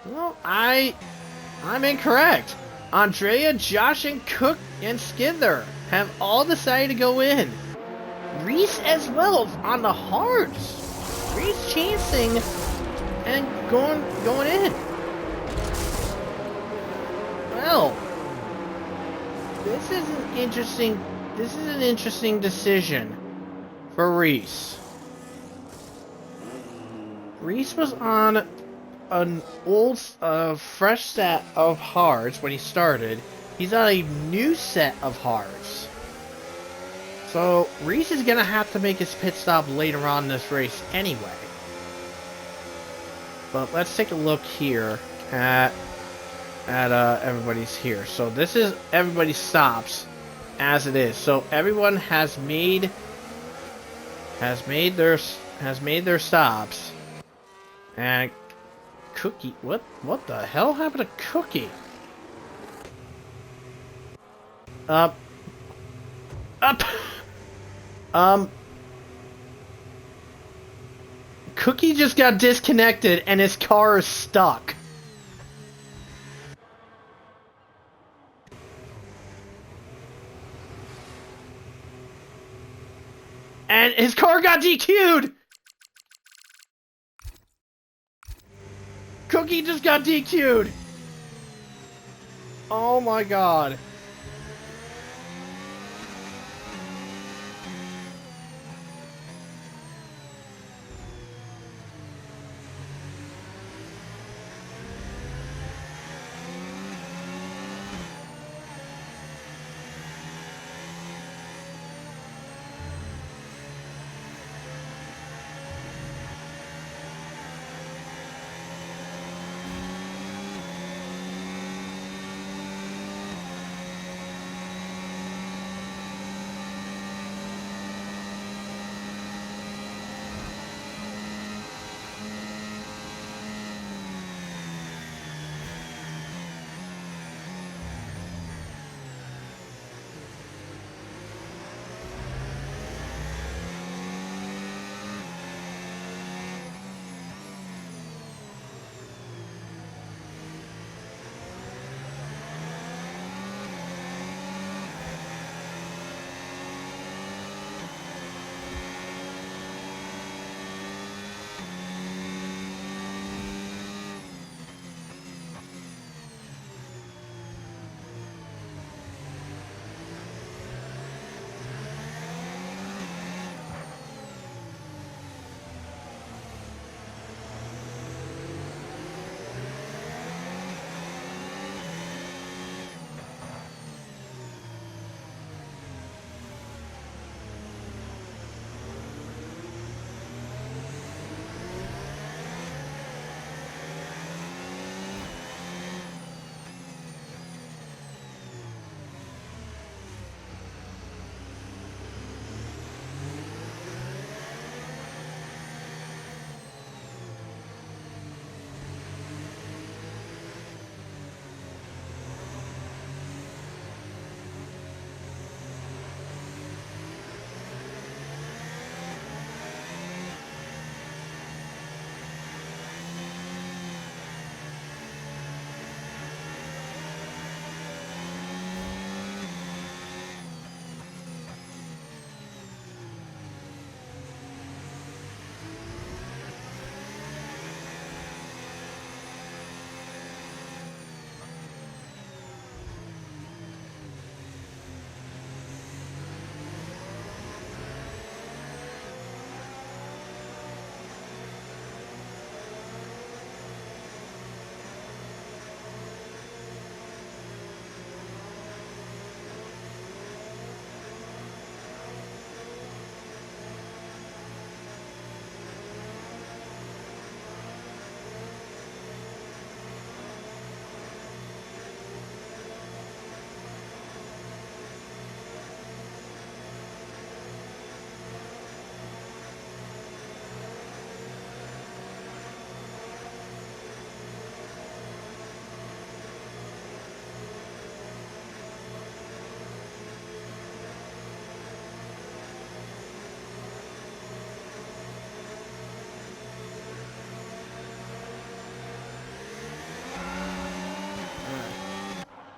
Well, I'm incorrect. Andrea, Josh, and Cook and Skither have all decided to go in. Reese as well on the hards. Reese chancing and going in. Well, this is an interesting decision for Reese. Reese was on an old, fresh set of hards when he started. He's on a new set of hards. So Reese is gonna have to make his pit stop later on in this race anyway. But let's take a look here at everybody's here. So this is everybody's stops as it is. So everyone has made their stops. And Cookie, what the hell happened to Cookie? Up. Cookie just got disconnected and his car is stuck. And his car got DQ'd! Cookie just got DQ'd! Oh my god.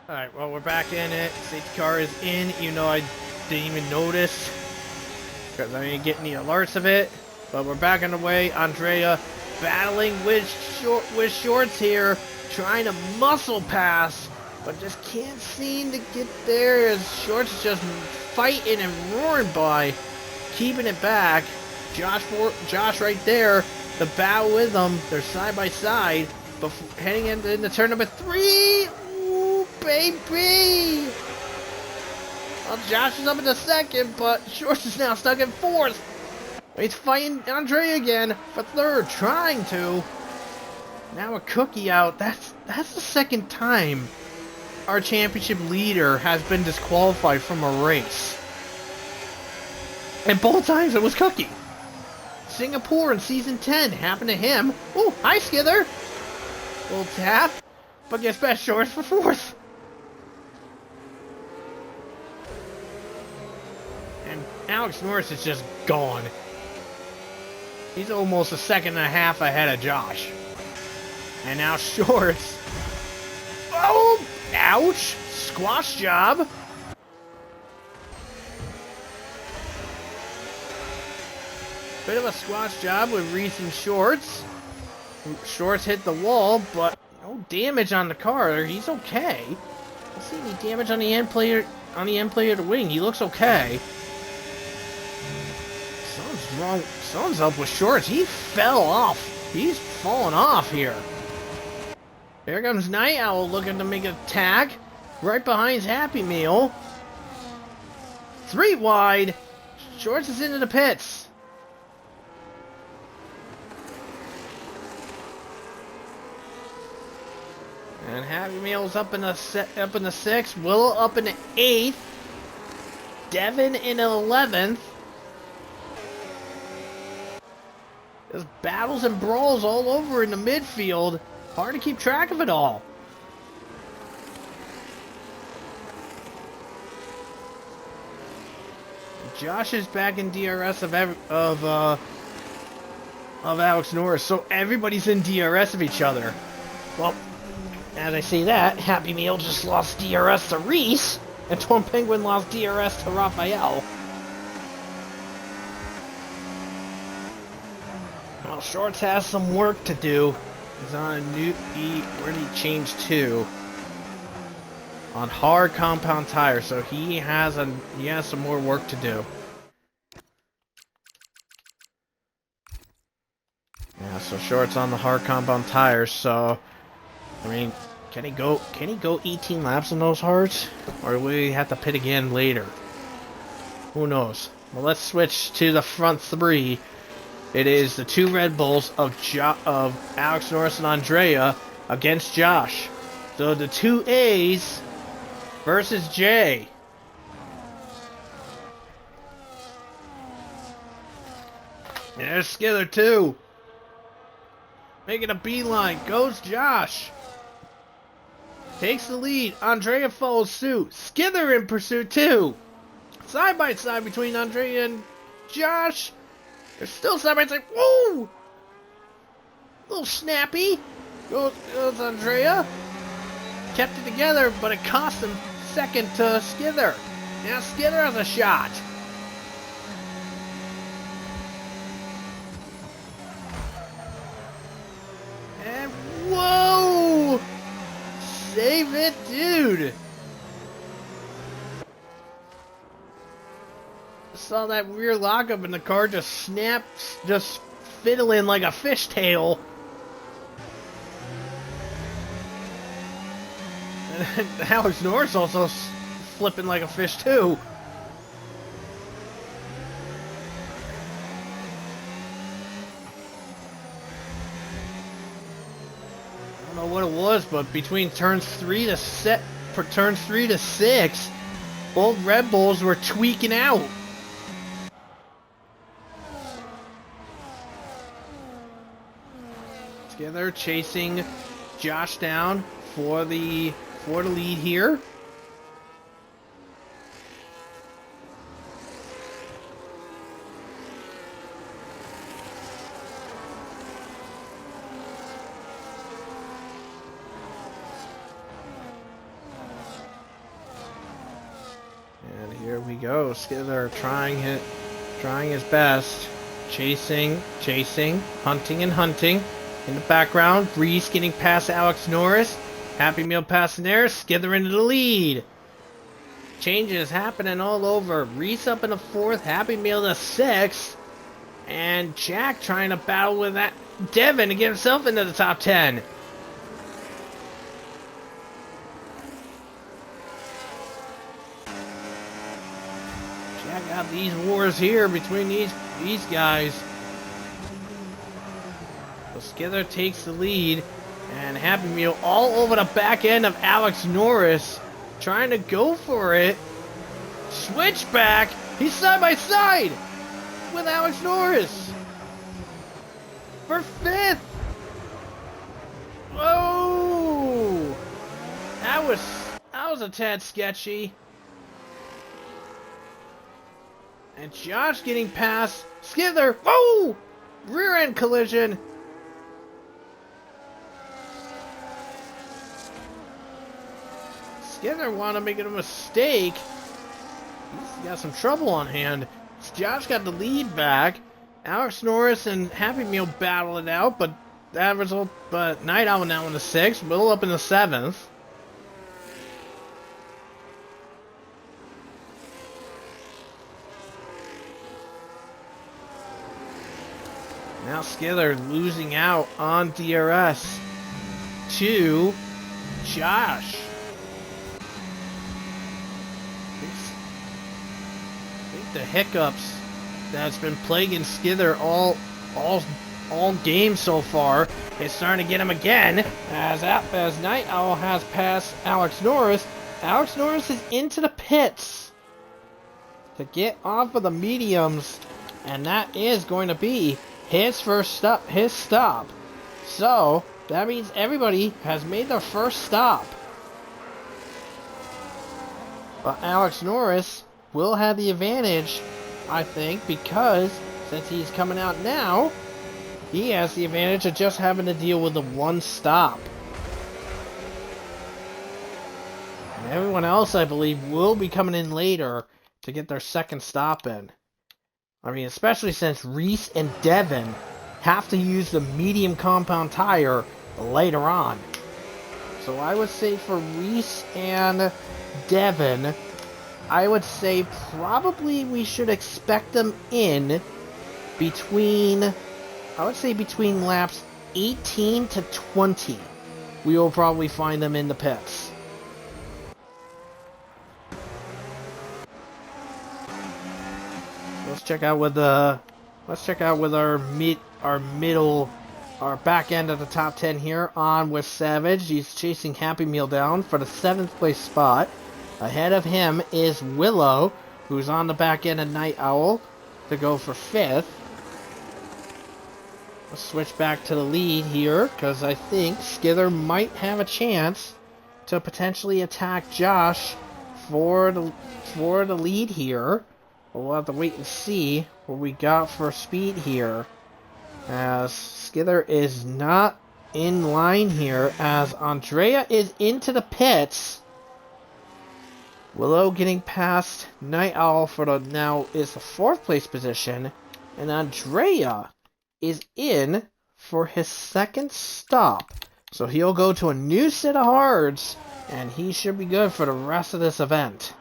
Alright, well, we're back in it. Safety car is in, even though I didn't even notice. Because I didn't get any alerts of it. But we're back on the way. Andrea battling with Shorts here. Trying to muscle pass. But just can't seem to get there as Shorts is just fighting and roaring by. Keeping it back. Josh right there. The battle with them. They're side by side. But heading into turn number 3. Ooh, baby! Well, Josh is up in the second, but Shorts is now stuck in 4th. He's fighting Andre again for 3rd, trying to. Now a cookie out. That's the second time our championship leader has been disqualified from a race. And both times it was Cookie. Singapore in season 10 happened to him. Oh, hi Skither. Little tap, but gets best Shorts for 4th. And Alex Norris is just gone. He's almost a second and a half ahead of Josh. And now Shorts. Oh, ouch. Squash job. Bit of a squash job with Reese and Shorts. Shorts hit the wall, but no damage on the car. He's okay. I don't see any damage on the end player of the wing. He looks okay. Something's wrong. Something's up with Shorts. He fell off. He's falling off here. Here comes Night Owl looking to make a tag. Right behind Happy Meal. 3 wide. Shorts is into the pits. And Happy Meal's up in the 6th. Willow up in the 8th. Devin in the 11th. There's battles and brawls all over in the midfield. Hard to keep track of it all. Josh is back in DRS of Alex Norris, so everybody's in DRS of each other. Well, as I say that, Happy Meal just lost DRS to Reese, and Torn Penguin lost DRS to Raphael. Well, Shorts has some work to do. He's on a new where did he change to? On hard compound tires, so he has some more work to do. Yeah, so Shorts on the hard compound tires, so I mean, can he go 18 laps on those hards? Or will he have to pit again later? Who knows? Well, let's switch to the front 3. It is the 2 Red Bulls of Alex Norris and Andrea against Josh. So the 2 A's versus Jay. And there's Skither too. Making a beeline. Goes Josh. Takes the lead. Andrea follows suit. Skither in pursuit too. Side by side between Andrea and Josh. They're still side by side. Whoa! A little snappy. Goes Andrea. Kept it together, but it cost him second to Skither. Now Skither has a shot. And whoa! Save it, dude. Saw that rear lockup and the car just snaps, just fiddling like a fishtail. And Alex Norris also flipping like a fish too. I don't know what it was, but between turns 3 to 6, both Red Bulls were tweaking out. Together chasing Josh down for the lead here. go. Skither trying his best. Chasing, hunting and hunting. In the background, Reese getting past Alex Norris. Happy Meal passing there. Skither into the lead. Changes happening all over. Reese up in the 4th. Happy Meal the 6th. And Jack trying to battle with that Devin to get himself into the top 10. Jack got these wars here between these guys. So Skither takes the lead. And Happy Meal all over the back end of Alex Norris. Trying to go for it. Switchback. He's side by side with Alex Norris. For 5th. Whoa. That was a tad sketchy. And Josh getting past Skither. Whoa! Rear end collision. Skither wanted to make it a mistake. He's got some trouble on hand. Josh got the lead back. Alex Norris and Happy Meal battle it out, but Night Owl now in the 6th, Will up in the 7th. Now Skither losing out on DRS to Josh. The hiccups that's been plaguing Skither all game so far is starting to get him again as Night Owl has passed Alex Norris. Alex Norris is into the pits to get off of the mediums, and that is going to be his first stop. So that means everybody has made their first stop, but Alex Norris will have the advantage, I think, because since he's coming out now, he has the advantage of just having to deal with the 1 stop. And everyone else, I believe, will be coming in later to get their 2nd stop in. I mean, especially since Reese and Devin have to use the medium compound tire later on. So I would say for Reese and Devin, I would say probably we should expect them in between laps 18 to 20. We will probably find them in the pits. Let's check out with our back end of the top 10 here. On with Savage. He's chasing Happy Meal down for the 7th place spot. Ahead of him is Willow, who's on the back end of Night Owl to go for 5th. Let's switch back to the lead here, because I think Skither might have a chance to potentially attack Josh for the lead here. We'll have to wait and see what we got for speed here, as Skither is not in line here, as Andrea is into the pits. Willow getting past Night Owl for now is the 4th place position, and Andrea is in for his 2nd stop. So he'll go to a new set of hards, and he should be good for the rest of this event.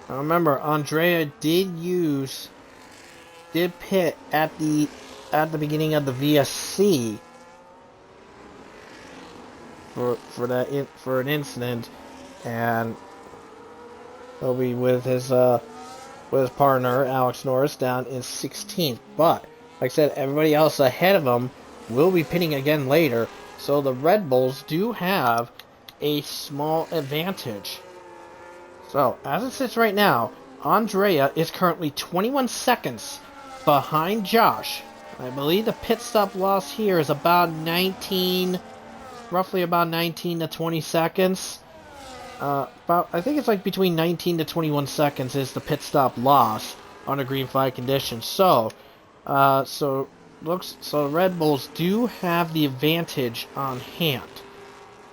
Now remember, Andrea did pit at the beginning of the VSC. For an incident, and he'll be with his partner Alex Norris down in 16th. But like I said, everybody else ahead of him will be pitting again later, so the Red Bulls do have a small advantage. So as it sits right now, Andrea is currently 21 seconds behind Josh. I believe the pit stop loss here is about 19. Roughly about 19 to 20 seconds. I think it's like between 19 to 21 seconds is the pit stop loss on a green flag condition. So Red Bulls do have the advantage on hand.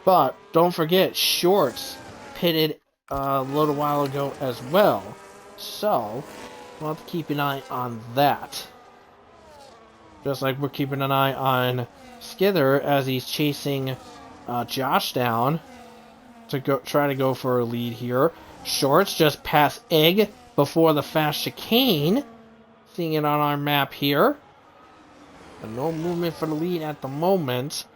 But don't forget, Shorts pitted a little while ago as well. So, we'll have to keep an eye on that. Just like we're keeping an eye on Skither as he's chasing Josh down to try to go for a lead here. Shorts just passed Egg before the fast chicane. Seeing it on our map here. But no movement for the lead at the moment.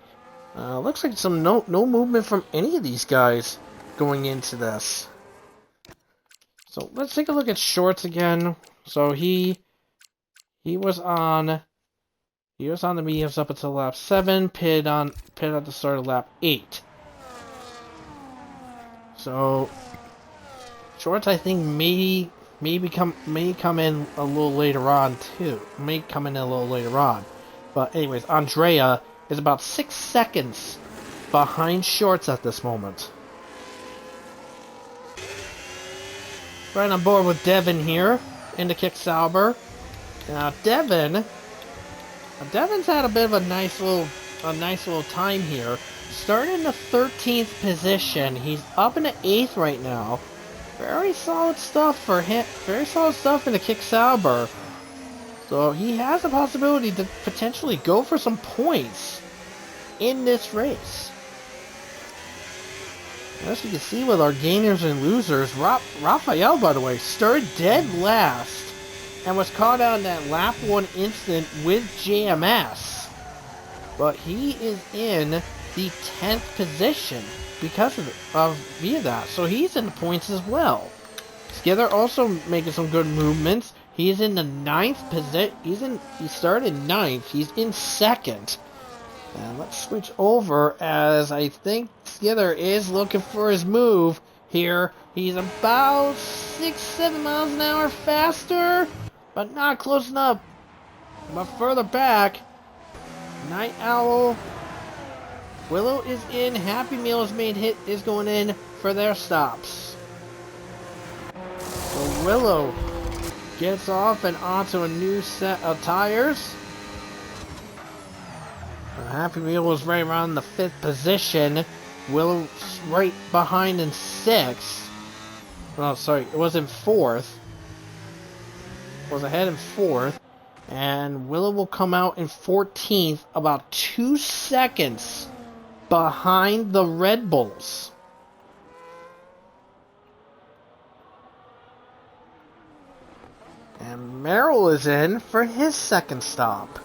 Looks like no movement from any of these guys going into this. So let's take a look at Shorts again. So he was on the mediums up until lap 7, pitted at the start of lap 8. So Shorts, I think, may come in a little later on too. May come in a little later on. But anyways, Andrea is about 6 seconds behind Shorts at this moment. Right on board with Devin here into Kick Sauber. Now Devin's had a bit of a nice little time here. Starting in the 13th position, he's up in the 8th right now. Very solid stuff for him. Very solid stuff in the Kick Sauber. So he has a possibility to potentially go for some points in this race. As you can see with our gainers and losers, Raphael, by the way, started dead last and was caught out in that lap 1 incident with JMS. But he is in the 10th position because via that. So he's in the points as well. Skither also making some good movements. He's in the 9th position. He started 9th. He's in 2nd. And let's switch over as I think Skither is looking for his move here. He's about 6-7 miles an hour faster, but not close enough. But further back, Night Owl, Willow is in. Happy Meal is going in for their stops. So Willow gets off and onto a new set of tires. Happy Meal was right around the 5th position. Willow right behind in 6th. Oh, sorry, it was in 4th. Was ahead in 4th. And Willow will come out in 14th, about 2 seconds behind the Red Bulls. And Merrill is in for his 2nd stop.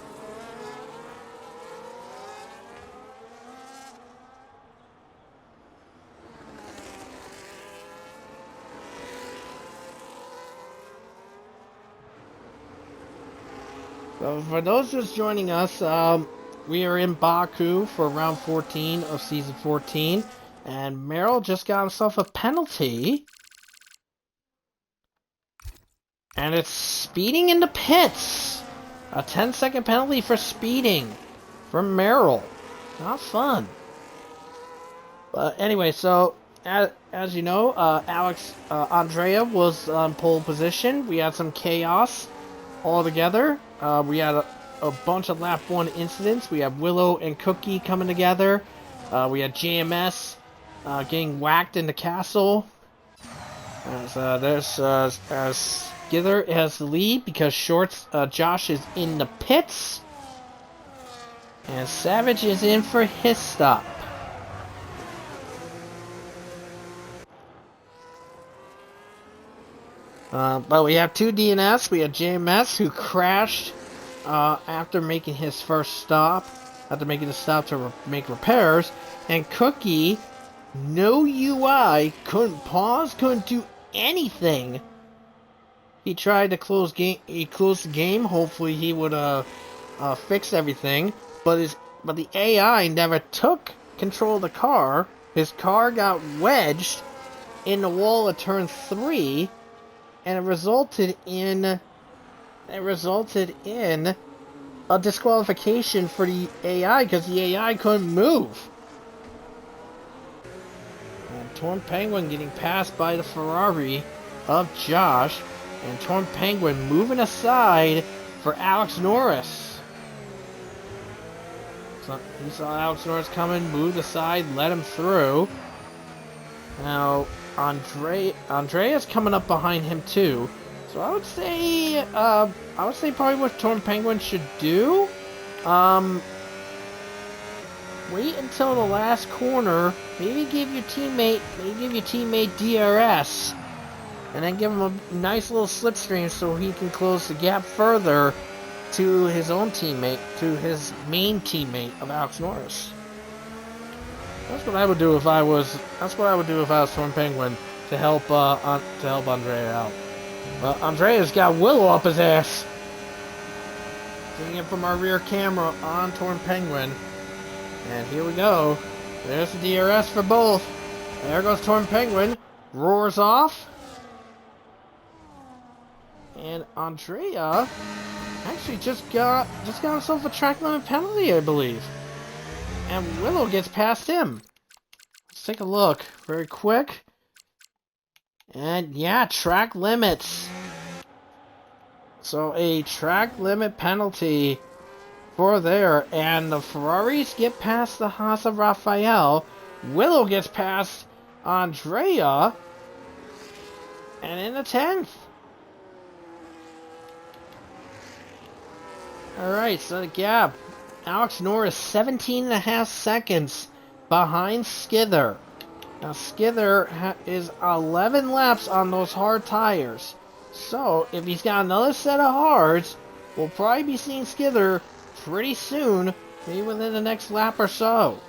So for those just joining us, we are in Baku for round 14 of season 14, and Merrill just got himself a penalty, and it's speeding in the pits. A 10-second penalty for speeding from Merrill. Not fun. But anyway, so as you know, Andrea was on pole position. We had some chaos all together. We had a bunch of lap 1 incidents. We have Willow and Cookie coming together. We had JMS getting whacked in the castle. As Skither has the lead because Josh is in the pits. And Savage is in for his stop. But we have 2 DNS. We have JMS who crashed after making his first stop, after making a stop to make repairs, and Cookie, no UI, couldn't pause, couldn't do anything. He tried to close game. He closed the game. Hopefully, he would fix everything. But the AI never took control of the car. His car got wedged in the wall of turn 3. And it resulted in a disqualification for the AI because the AI couldn't move. And Torn Penguin getting passed by the Ferrari of Josh, and Torn Penguin moving aside for Alex Norris. So he saw Alex Norris coming, moved aside, let him through. Now, Andrea's coming up behind him too. So I would say probably what Torn Penguin should do. Wait until the last corner. Maybe give your teammate DRS, and then give him a nice little slipstream so he can close the gap further to his own teammate, to his main teammate of Alex Norris. That's what I would do if I was. That's what I would do if I was Torn Penguin to help Andrea out. Well, Andrea's got Willow up his ass. Seeing it from our rear camera on Torn Penguin, and here we go. There's the DRS for both. There goes Torn Penguin. Roars off, and Andrea actually just got himself a track limit penalty, I believe. And Willow gets past him. Let's take a look very quick. And yeah, track limits. So a track limit penalty for there. And the Ferraris get past the Haas of Raphael. Willow gets past Andrea. And in the 10th. Alright, so the gap. Alex Norris 17.5 seconds behind Skither. Now Skither is 11 laps on those hard tires. So if he's got another set of hards, we'll probably be seeing Skither pretty soon, maybe within the next lap or so.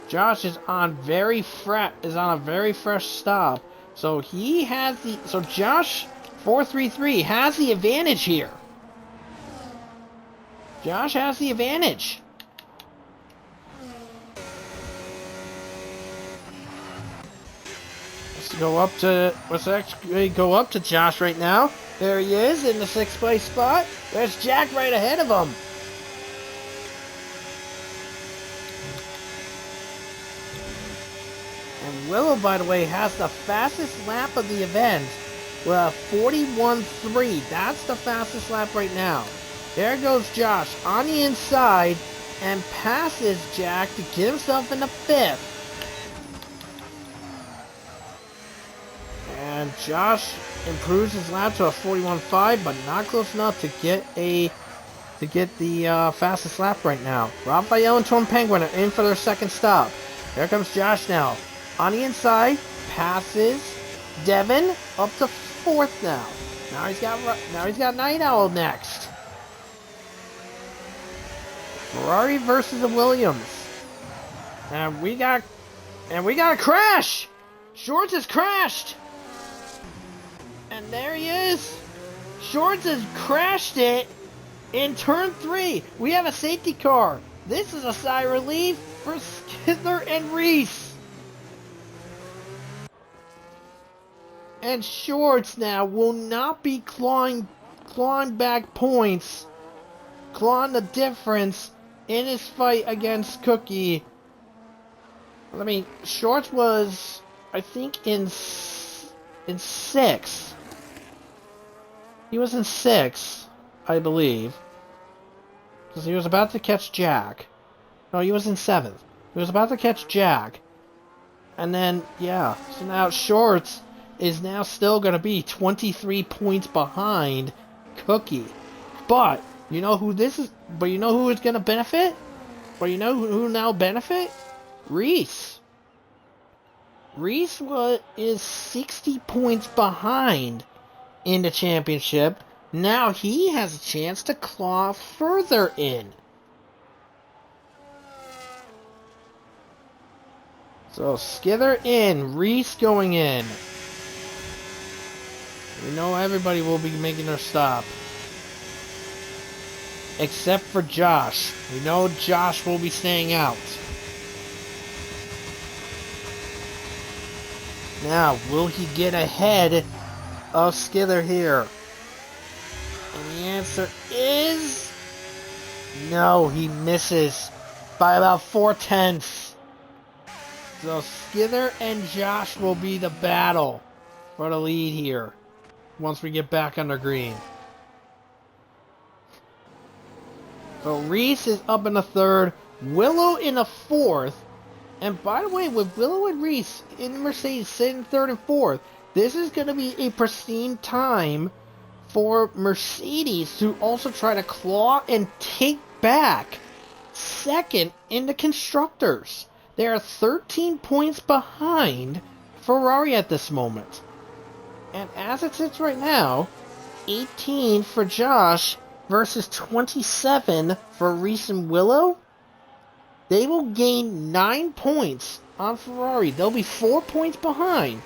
Josh is on a very fresh stop. So Josh 433 has the advantage here. Josh has the advantage. Let's actually go up to Josh right now. There he is in the 6th place spot. There's Jack right ahead of him. And Willow, by the way, has the fastest lap of the event with a 41.3. That's the fastest lap right now. There goes Josh on the inside and passes Jack to get himself in the 5th. And Josh improves his lap to a 41.5, but not close enough to get the fastest lap right now. Raphael and Torn Penguin are in for their second stop. Here comes Josh now. On the inside, passes Devin up to 4th now. Now he's got Night Owl next. Ferrari versus the Williams. And we got a crash! Shorts has crashed! And there he is! Shorts has crashed it in turn 3. We have a safety car. This is a sigh of relief for Skither and Reese. And Shorts now will not be clawing back points, clawing the difference in his fight against Cookie. I mean, Shorts was, I think, in 6th. He was in 6th, I believe. Because he was about to catch Jack. No, he was in 7th. He was about to catch Jack. And then, yeah. So now Shorts is now still going to be 23 points behind Cookie. But you know who this is? But you know who is going to benefit? But you know who now benefit? Reese. Reese is 60 points behind in the championship. Now he has a chance to claw further in. So Skither in, Reese going in. We know everybody will be making their stop. Except for Josh. We know Josh will be staying out. Now, will he get ahead of Skither here? And the answer is... no, he misses by about 4/10. So Skither and Josh will be the battle for the lead here once we get back under green. So Reese is up in the third, Willow in the fourth. And by the way, with Willow and Reese in Mercedes sitting third and fourth, this is going to be a pristine time for Mercedes to also try to claw and take back second in the Constructors. They are 13 points behind Ferrari at this moment. And as it sits right now, 18 for Josh versus 27 for Reese and Willow. They will gain 9 points on Ferrari. They'll be 4 points behind,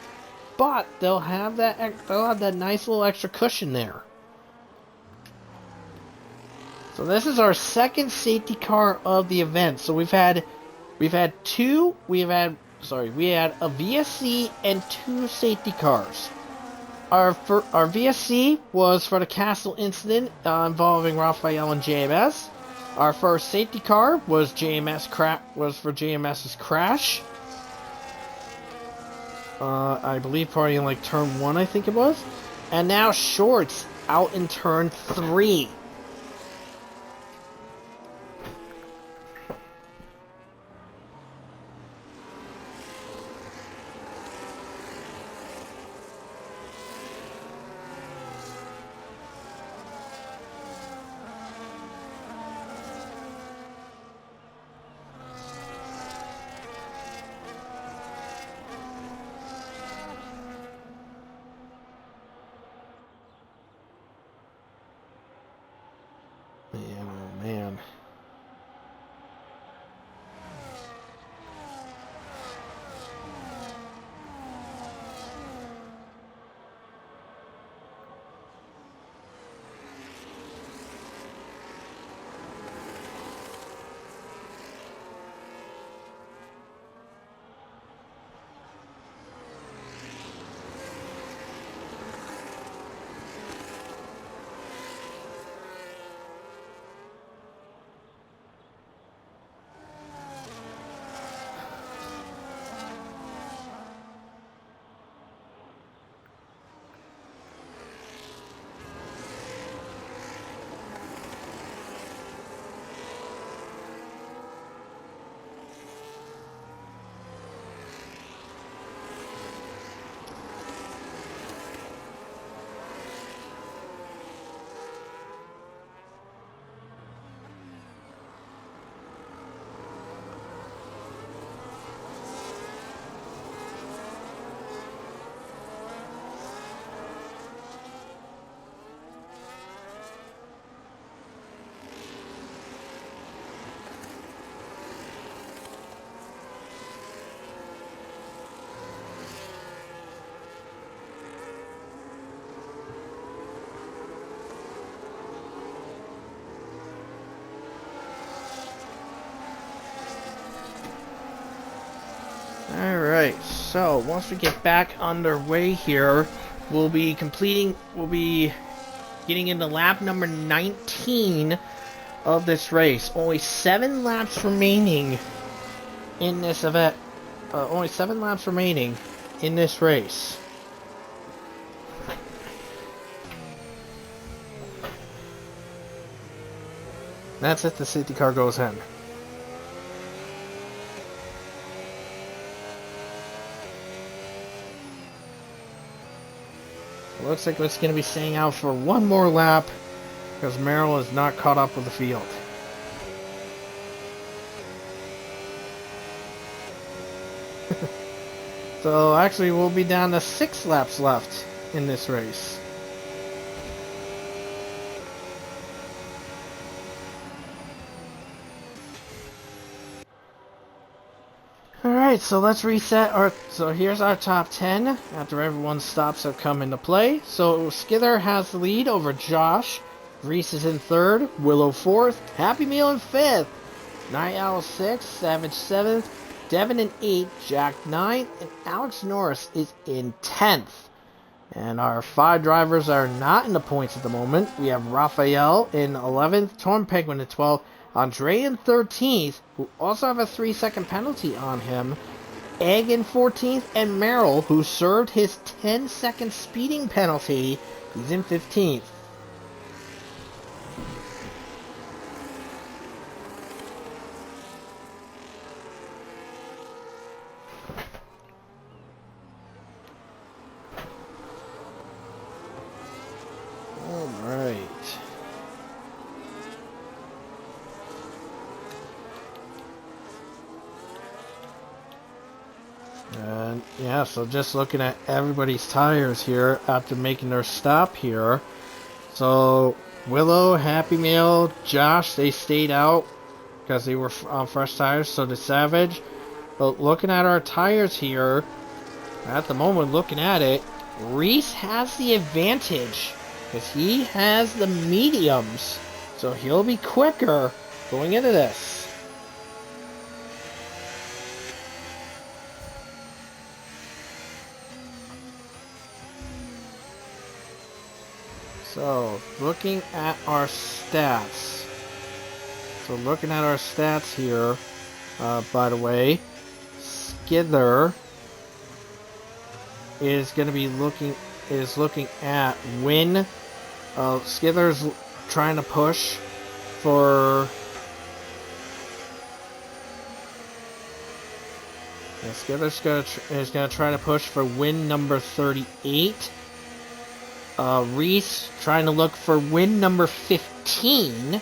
but they'll have that nice little extra cushion there. So this is our second safety car of the event. So we had a VSC and 2 safety cars. Our VSC was for the Castle incident involving Raphael and JMS. Our first safety car was for JMS's crash. I believe probably in like turn 1, I think it was. And now Shorts out in turn 3. Man, oh man. Alright, so once we get back underway here, we'll be getting into lap number 19 of this race. Only 7 laps remaining in this event. Only 7 laps remaining in this race. That's if the safety car goes in. Looks like it's going to be staying out for one more lap because Merrill is not caught up with the field. So actually we'll be down to 6 laps left in this race. Alright, so let's reset so here's our top 10 after everyone's stops have come into play. So Skither has the lead over Josh, Reese is in 3rd, Willow 4th, Happy Meal in 5th, Night Owl 6th, Savage 7th, Devin in 8th, Jack 9th, and Alex Norris is in 10th. And our 5 drivers are not in the points at the moment. We have Raphael in 11th, Torn Penguin in 12th, Andre in 13th, who also have a 3-second penalty on him, Egg in 14th, and Merrill, who served his 10-second speeding penalty, he's in 15th. And yeah, so just looking at everybody's tires here after making their stop here. So Willow, Happy Meal, Josh, they stayed out because they were on fresh tires. So did Savage. But looking at our tires here, at the moment looking at it, Reese has the advantage because he has the mediums. So he'll be quicker going into this. So, looking at our stats. So, looking at our stats here, by the way, Skither is going to be looking at when Skither's trying to push for. Yeah, Skither's is going to try to push for win number 38. Reese trying to look for win number 15.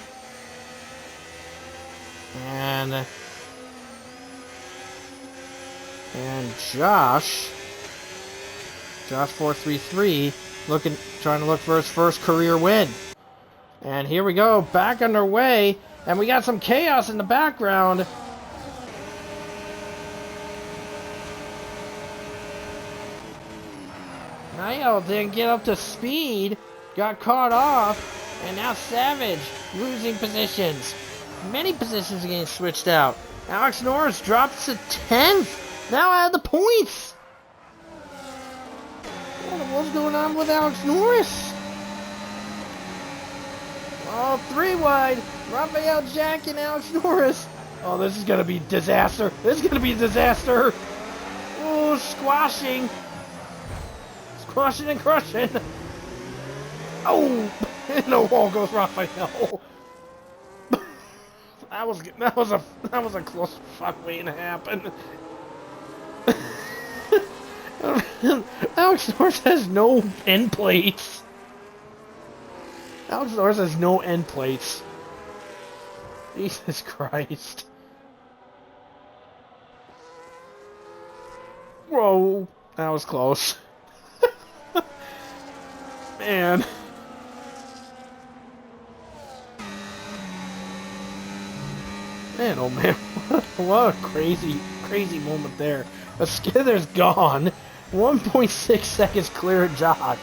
And Josh 433 trying to look for his first career win. And here we go, back underway, and we got some chaos in the background. Niall didn't get up to speed, got caught off, and now Savage losing positions. Many positions getting switched out. Alex Norris drops to 10th, now out of the points. What's going on with Alex Norris? Oh, 3 wide. Raphael, Jack, and Alex Norris. Oh, this is going to be disaster. This is going to be a disaster. Oh, squashing. Crushing and crushing. Oh, and the wall goes Raphael. That was a close fuck waiting to happen. Alex Norris has no end plates. Alex Norris has no end plates. Jesus Christ. Whoa, that was close. Man. Man, oh man, what a crazy moment there. A Skither's gone. 1.6 seconds clear of Josh.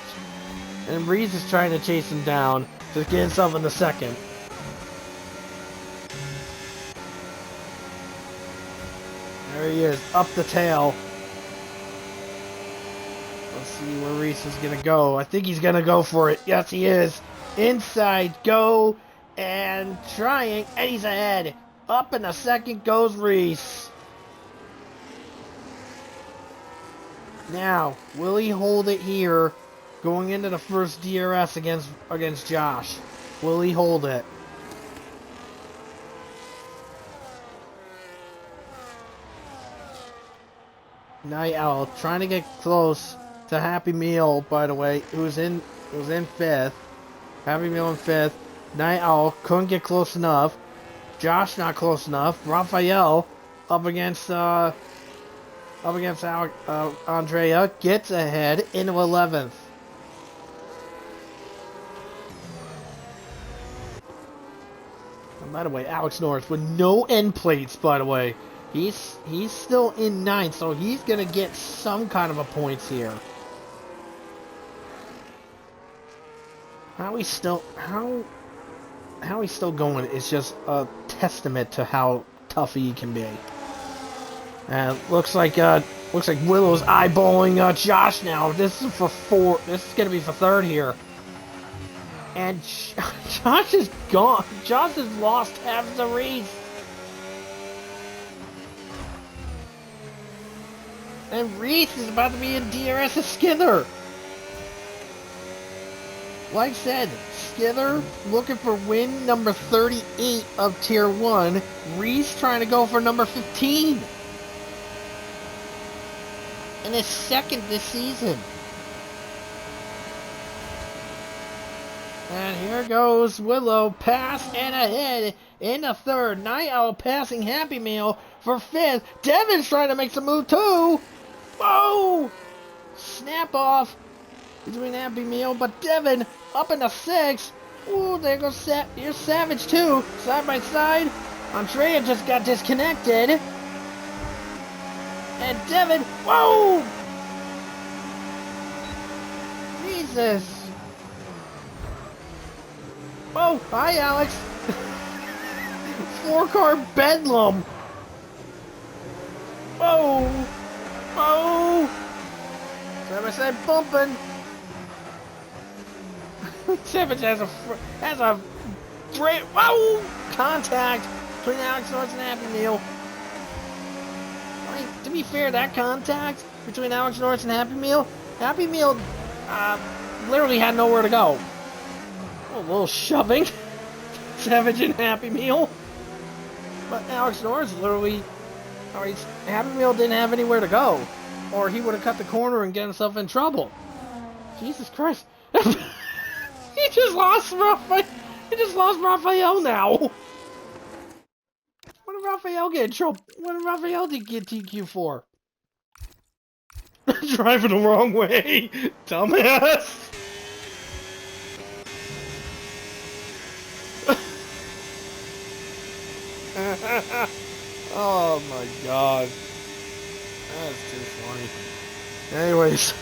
And Reese is trying to chase him down to get himself in the second. There he is, up the tail. Let's see where Reese is going to go. I think he's going to go for it. Yes, he is. Inside, go, and trying, and he's ahead. Up in the second goes Reese. Now, will he hold it here going into the first DRS against Josh? Will he hold it? Night Owl trying to get close to Happy Meal, by the way, who's in 5th. Happy Meal in 5th. Night Owl couldn't get close enough. Josh not close enough. Raphael up against Andrea gets ahead into 11th. And by the way, Alex Norris with no end plates, by the way. He's still in 9th, so he's gonna get some kind of a points here. How he's still going is just a testament to how tough he can be. And looks like Willow's eyeballing Josh now. This is for 4. This is gonna be for 3rd here. And Josh is gone. Josh has lost half the race. And Reese is about to be in DRS of Skither. Like I said, Skither looking for win number 38 of Tier 1. Reese trying to go for number 15. And his 2nd this season. And here goes Willow, pass and ahead in the 3rd. Night Owl passing Happy Meal for 5th. Devin's trying to make some move too. Whoa! Snap off between Happy Meal, but Devin up in the 6. Ooh, there goes here's Savage too, side by side. Andrea just got disconnected. And Devin, whoa! Jesus. Whoa, hi Alex. 4-car bedlam. Whoa! Whoa! Side by side bumping. Savage has a great contact between Alex Norris and Happy Meal. I mean, to be fair, that contact between Alex Norris and Happy Meal literally had nowhere to go. A little shoving, Savage and Happy Meal, but Alex Norris literally, Happy Meal didn't have anywhere to go, or he would have cut the corner and get himself in trouble. Jesus Christ. He just lost Raphael now. What did Raphael get in trouble? What did Raphael get TQ for? Driving the wrong way, dumbass. Oh my god. That's too funny. Anyways,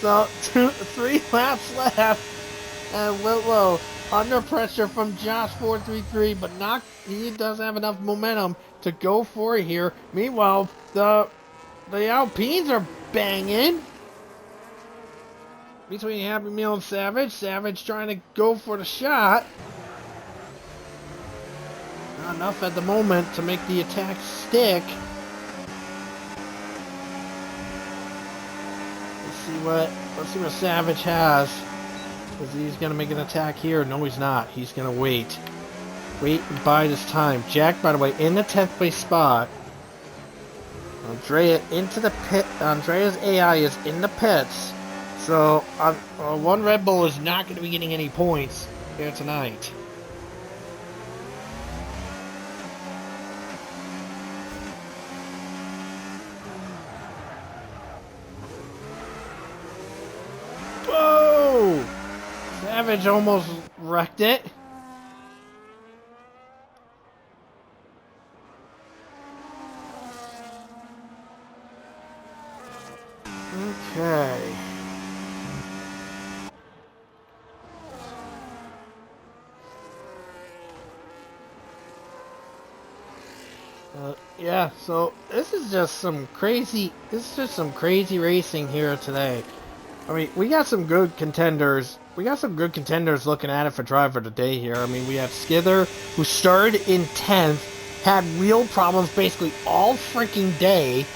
so 3 laps left. And Whitlow under pressure from Josh 433, but he doesn't have enough momentum to go for it here. Meanwhile, the Alpines are banging between Happy Meal and Savage. Savage trying to go for the shot. Not enough at the moment to make the attack stick. Let's see what Savage has. Is he's gonna make an attack here? No, he's not. He's gonna wait and bide his time. Jack, by the way, in the 10th place spot. Andrea into the pit. Andrea's AI is in the pits, so one Red Bull is not going to be getting any points here tonight. Whoa! Savage almost wrecked it. Okay. Yeah, so this is just some crazy racing here today. I mean, we got some good contenders. We got some good contenders looking at it for driver of the day here. I mean, we have Skither, who started in 10th, had real problems basically all freaking day,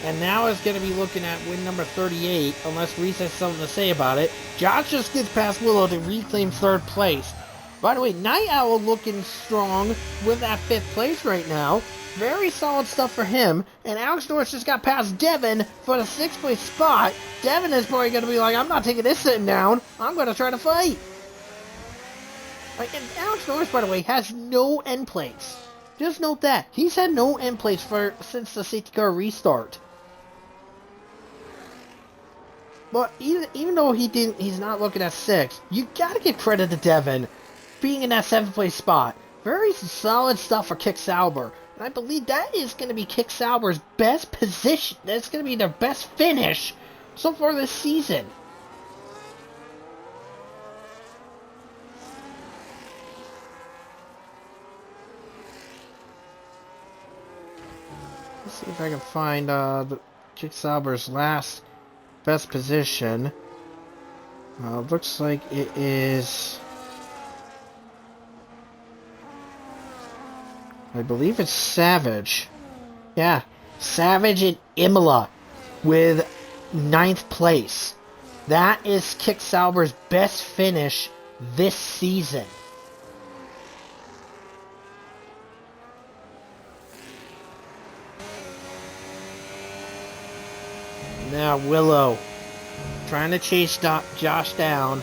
and now is going to be looking at win number 38, unless Reese has something to say about it. Josh just gets past Willow to reclaim 3rd place. By the way, Night Owl looking strong with that 5th place right now. Very solid stuff for him. And Alex Norris just got past Devin for the 6th place spot. Devin is probably going to be like, I'm not taking this sitting down. I'm going to try to fight. And Alex Norris, by the way, has no end plates. Just note that. He's had no end plates since the safety car restart. But even though he's not looking at 6, you got to give credit to Devin being in that 7th place spot. Very solid stuff for Kick Sauber. And I believe that is going to be Kick Sauber's best position. That's going to be their best finish so far this season. Let's see if I can find the Kick Sauber's last best position. Looks like it is... I believe it's Savage. Yeah, Savage and Imola with 9th place. That is Kick Sauber's best finish this season. Now Willow trying to chase Josh down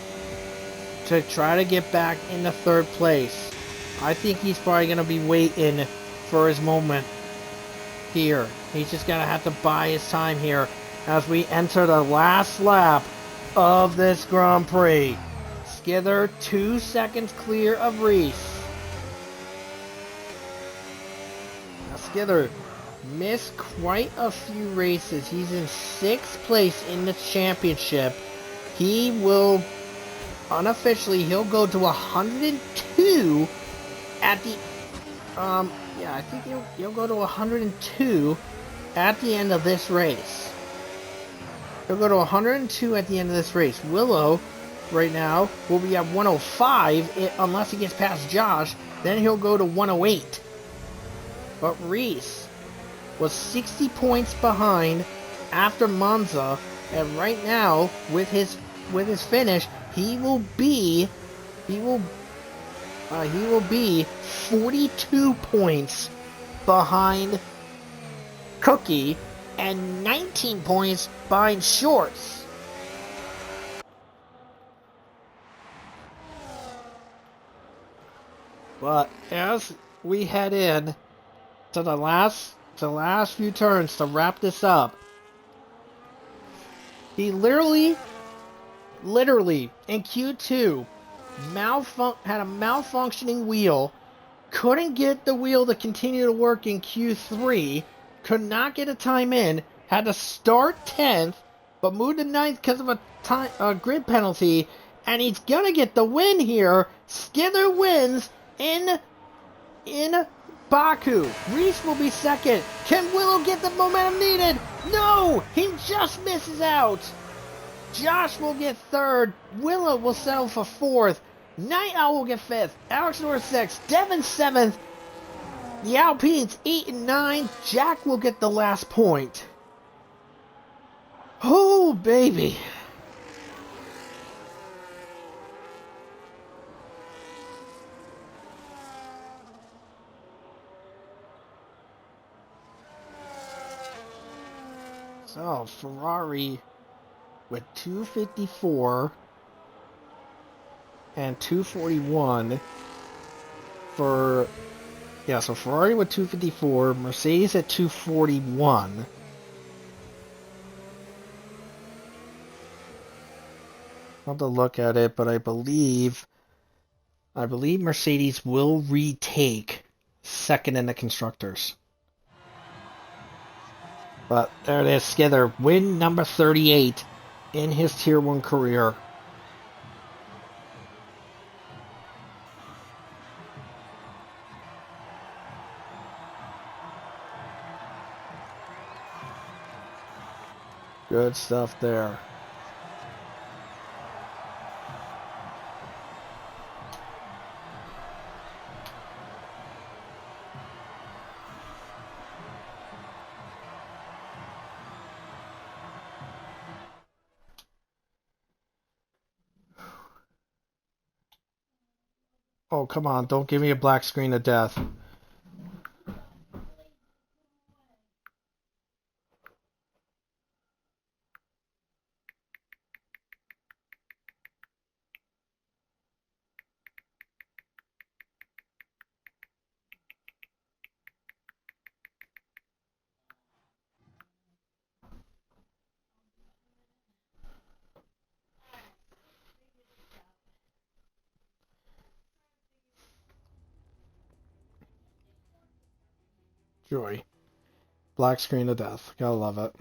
to try to get back into 3rd place. I think he's probably going to be waiting for his moment here. He's just going to have to buy his time here. as we enter the last lap of this Grand Prix. Skither 2 seconds clear of Reese. Now Skither missed quite a few races. He's in 6th place in the championship. He will, unofficially, he'll go to 102 at the, yeah, I think he'll go to 102 at the end of this race. He'll go to 102 at the end of this race. Willow, right now, will be at 105, unless he gets past Josh. Then he'll go to 108. But Reese was 60 points behind after Monza, and right now, with his finish, he will be 42 points behind Cookie and 19 points behind Shorts. But as we head in to the last few turns to wrap this up, he literally in Q2 had a malfunctioning wheel, couldn't get the wheel to continue to work in Q3, could not get a time in, had to start 10th, but moved to 9th because of a grid penalty, and he's gonna get the win here. Skither wins in Baku. Reese will be 2nd. Can Willow get the momentum needed? No! He just misses out. Josh will get 3rd. Willow will settle for 4th. Night Owl will get 5th. Alex Norris 6th. Devin 7th. The Alpines 8 and 9. Jack will get the last point. Oh, baby. So, Ferrari with 254 and 241 for... Yeah, so Ferrari with 254, Mercedes at 241. I'll have to look at it, but I believe Mercedes will retake 2nd in the Constructors. But there it is, Skither, win number 38 in his Tier 1 career. Good stuff there. Oh, come on, don't give me a black screen of death. Joy. Black screen of death. Gotta love it.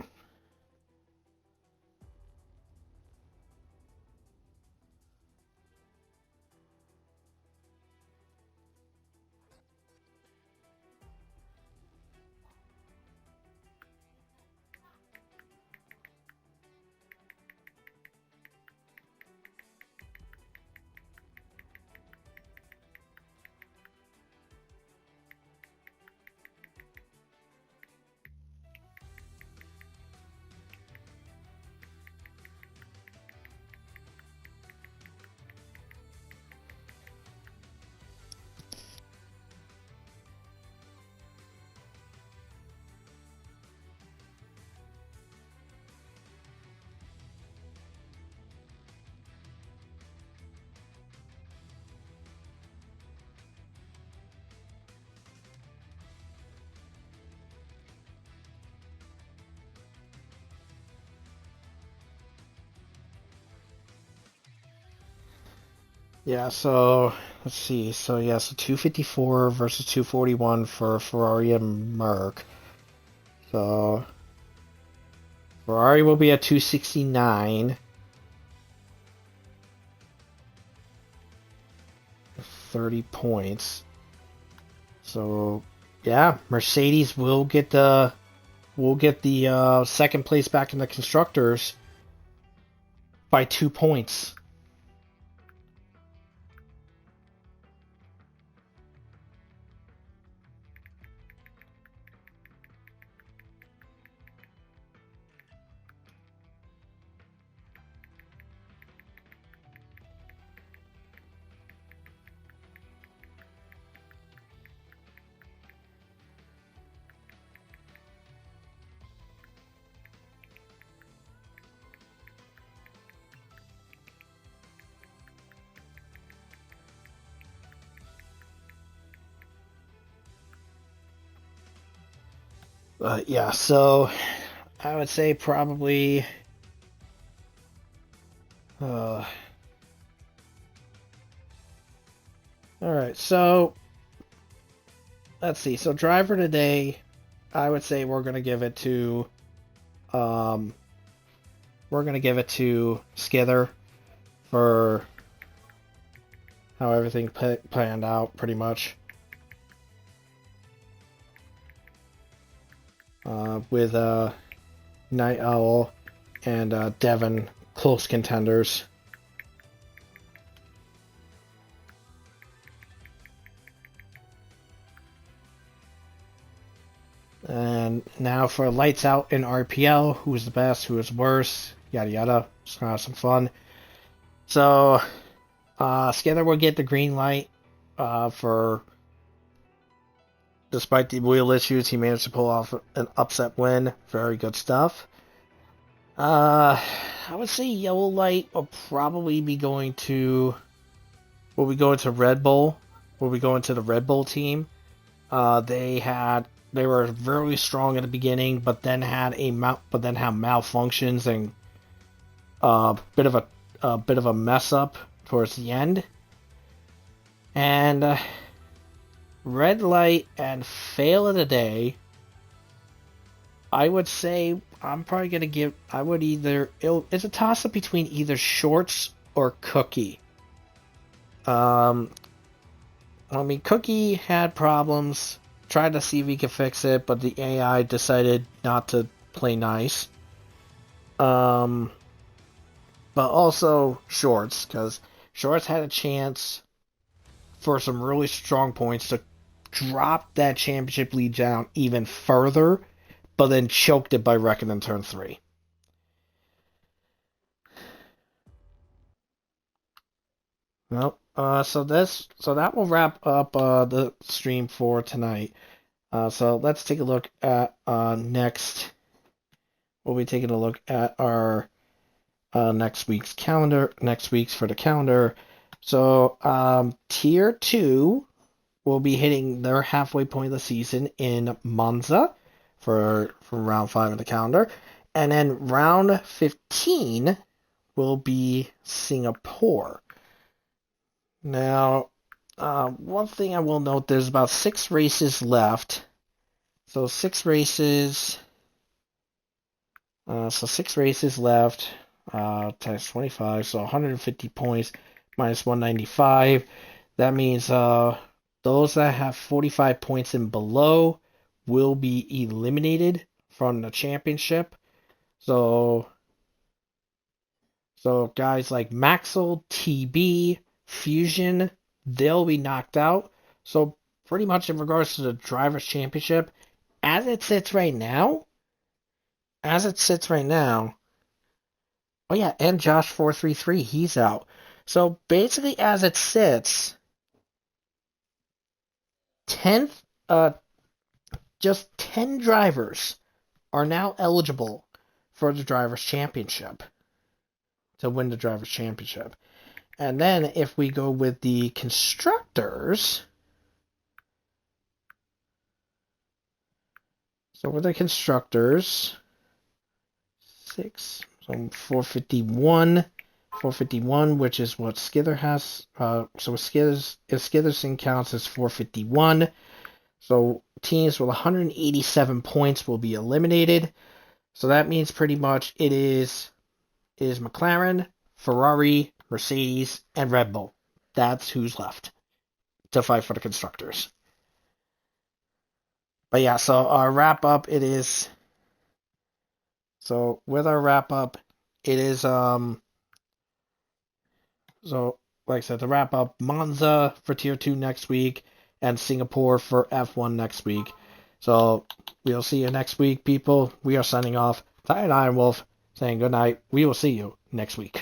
Yeah, so let's see. So yeah, so 254 versus 241 for Ferrari and Merc. So Ferrari will be at 269, 30 points. So yeah, Mercedes will get the second place back in the constructors by 2 points. Yeah, so I would say probably uh, all right, so let's see. So driver today, I would say um we're gonna give it to Skither for how everything planned out pretty much. With Night Owl and Devon close contenders. And now for lights out in RPL, who's the best, who is worse, yada yada. Just gonna have some fun. So, Skither will get the green light for, despite the wheel issues, he managed to pull off an upset win. Very good stuff. Uh, I would say yellow light will probably be going to, will be going to Red Bull. Will be going to the Red Bull team. They were very strong at the beginning, but then had malfunctions and a bit of a mess up towards the end. And red light and fail of the day. I would say I'm probably gonna give. I would it's a toss up between either shorts or cookie. Um, I mean, Cookie had problems. Tried to see if he could fix it, but the AI decided not to play nice. Um, but also Shorts, because Shorts had a chance for some really strong points to drop that championship lead down even further, but then choked it by wrecking in turn 3. Well, so that will wrap up the stream for tonight. So let's take a look at next. We'll be taking a look at our next week's calendar. Next week's for the calendar. So tier 2 will be hitting their halfway point of the season in Monza for round 5 of the calendar, and then round 15 will be Singapore. Now, one thing I will note: there's about 6 races left. So 6 races. So 6 races left. Times 25, so 150 points minus 195. That means those that have 45 points and below will be eliminated from the championship. So guys like Maxwell, TB, Fusion, they'll be knocked out. So pretty much in regards to the drivers' championship, as it sits right now, as it sits right now, oh yeah, and Josh 433, he's out. So basically, as it sits, 10th, just 10 drivers are now eligible for the drivers' championship to win the drivers' championship. And then if we go with the constructors, so with the constructors, 6, so 451, 451, which is what Skither has. So if Skitherson counts as 451, so teams with 187 points will be eliminated. So that means pretty much it is McLaren, Ferrari, Mercedes, and Red Bull. That's who's left to fight for the constructors. But yeah, so our wrap up it is. So with our wrap up, it is So like I said, to wrap up, Monza for Tier 2 next week, and Singapore for F1 next week. So we'll see you next week, people. We are signing off. Ty and Ironwolf saying good night. We will see you next week.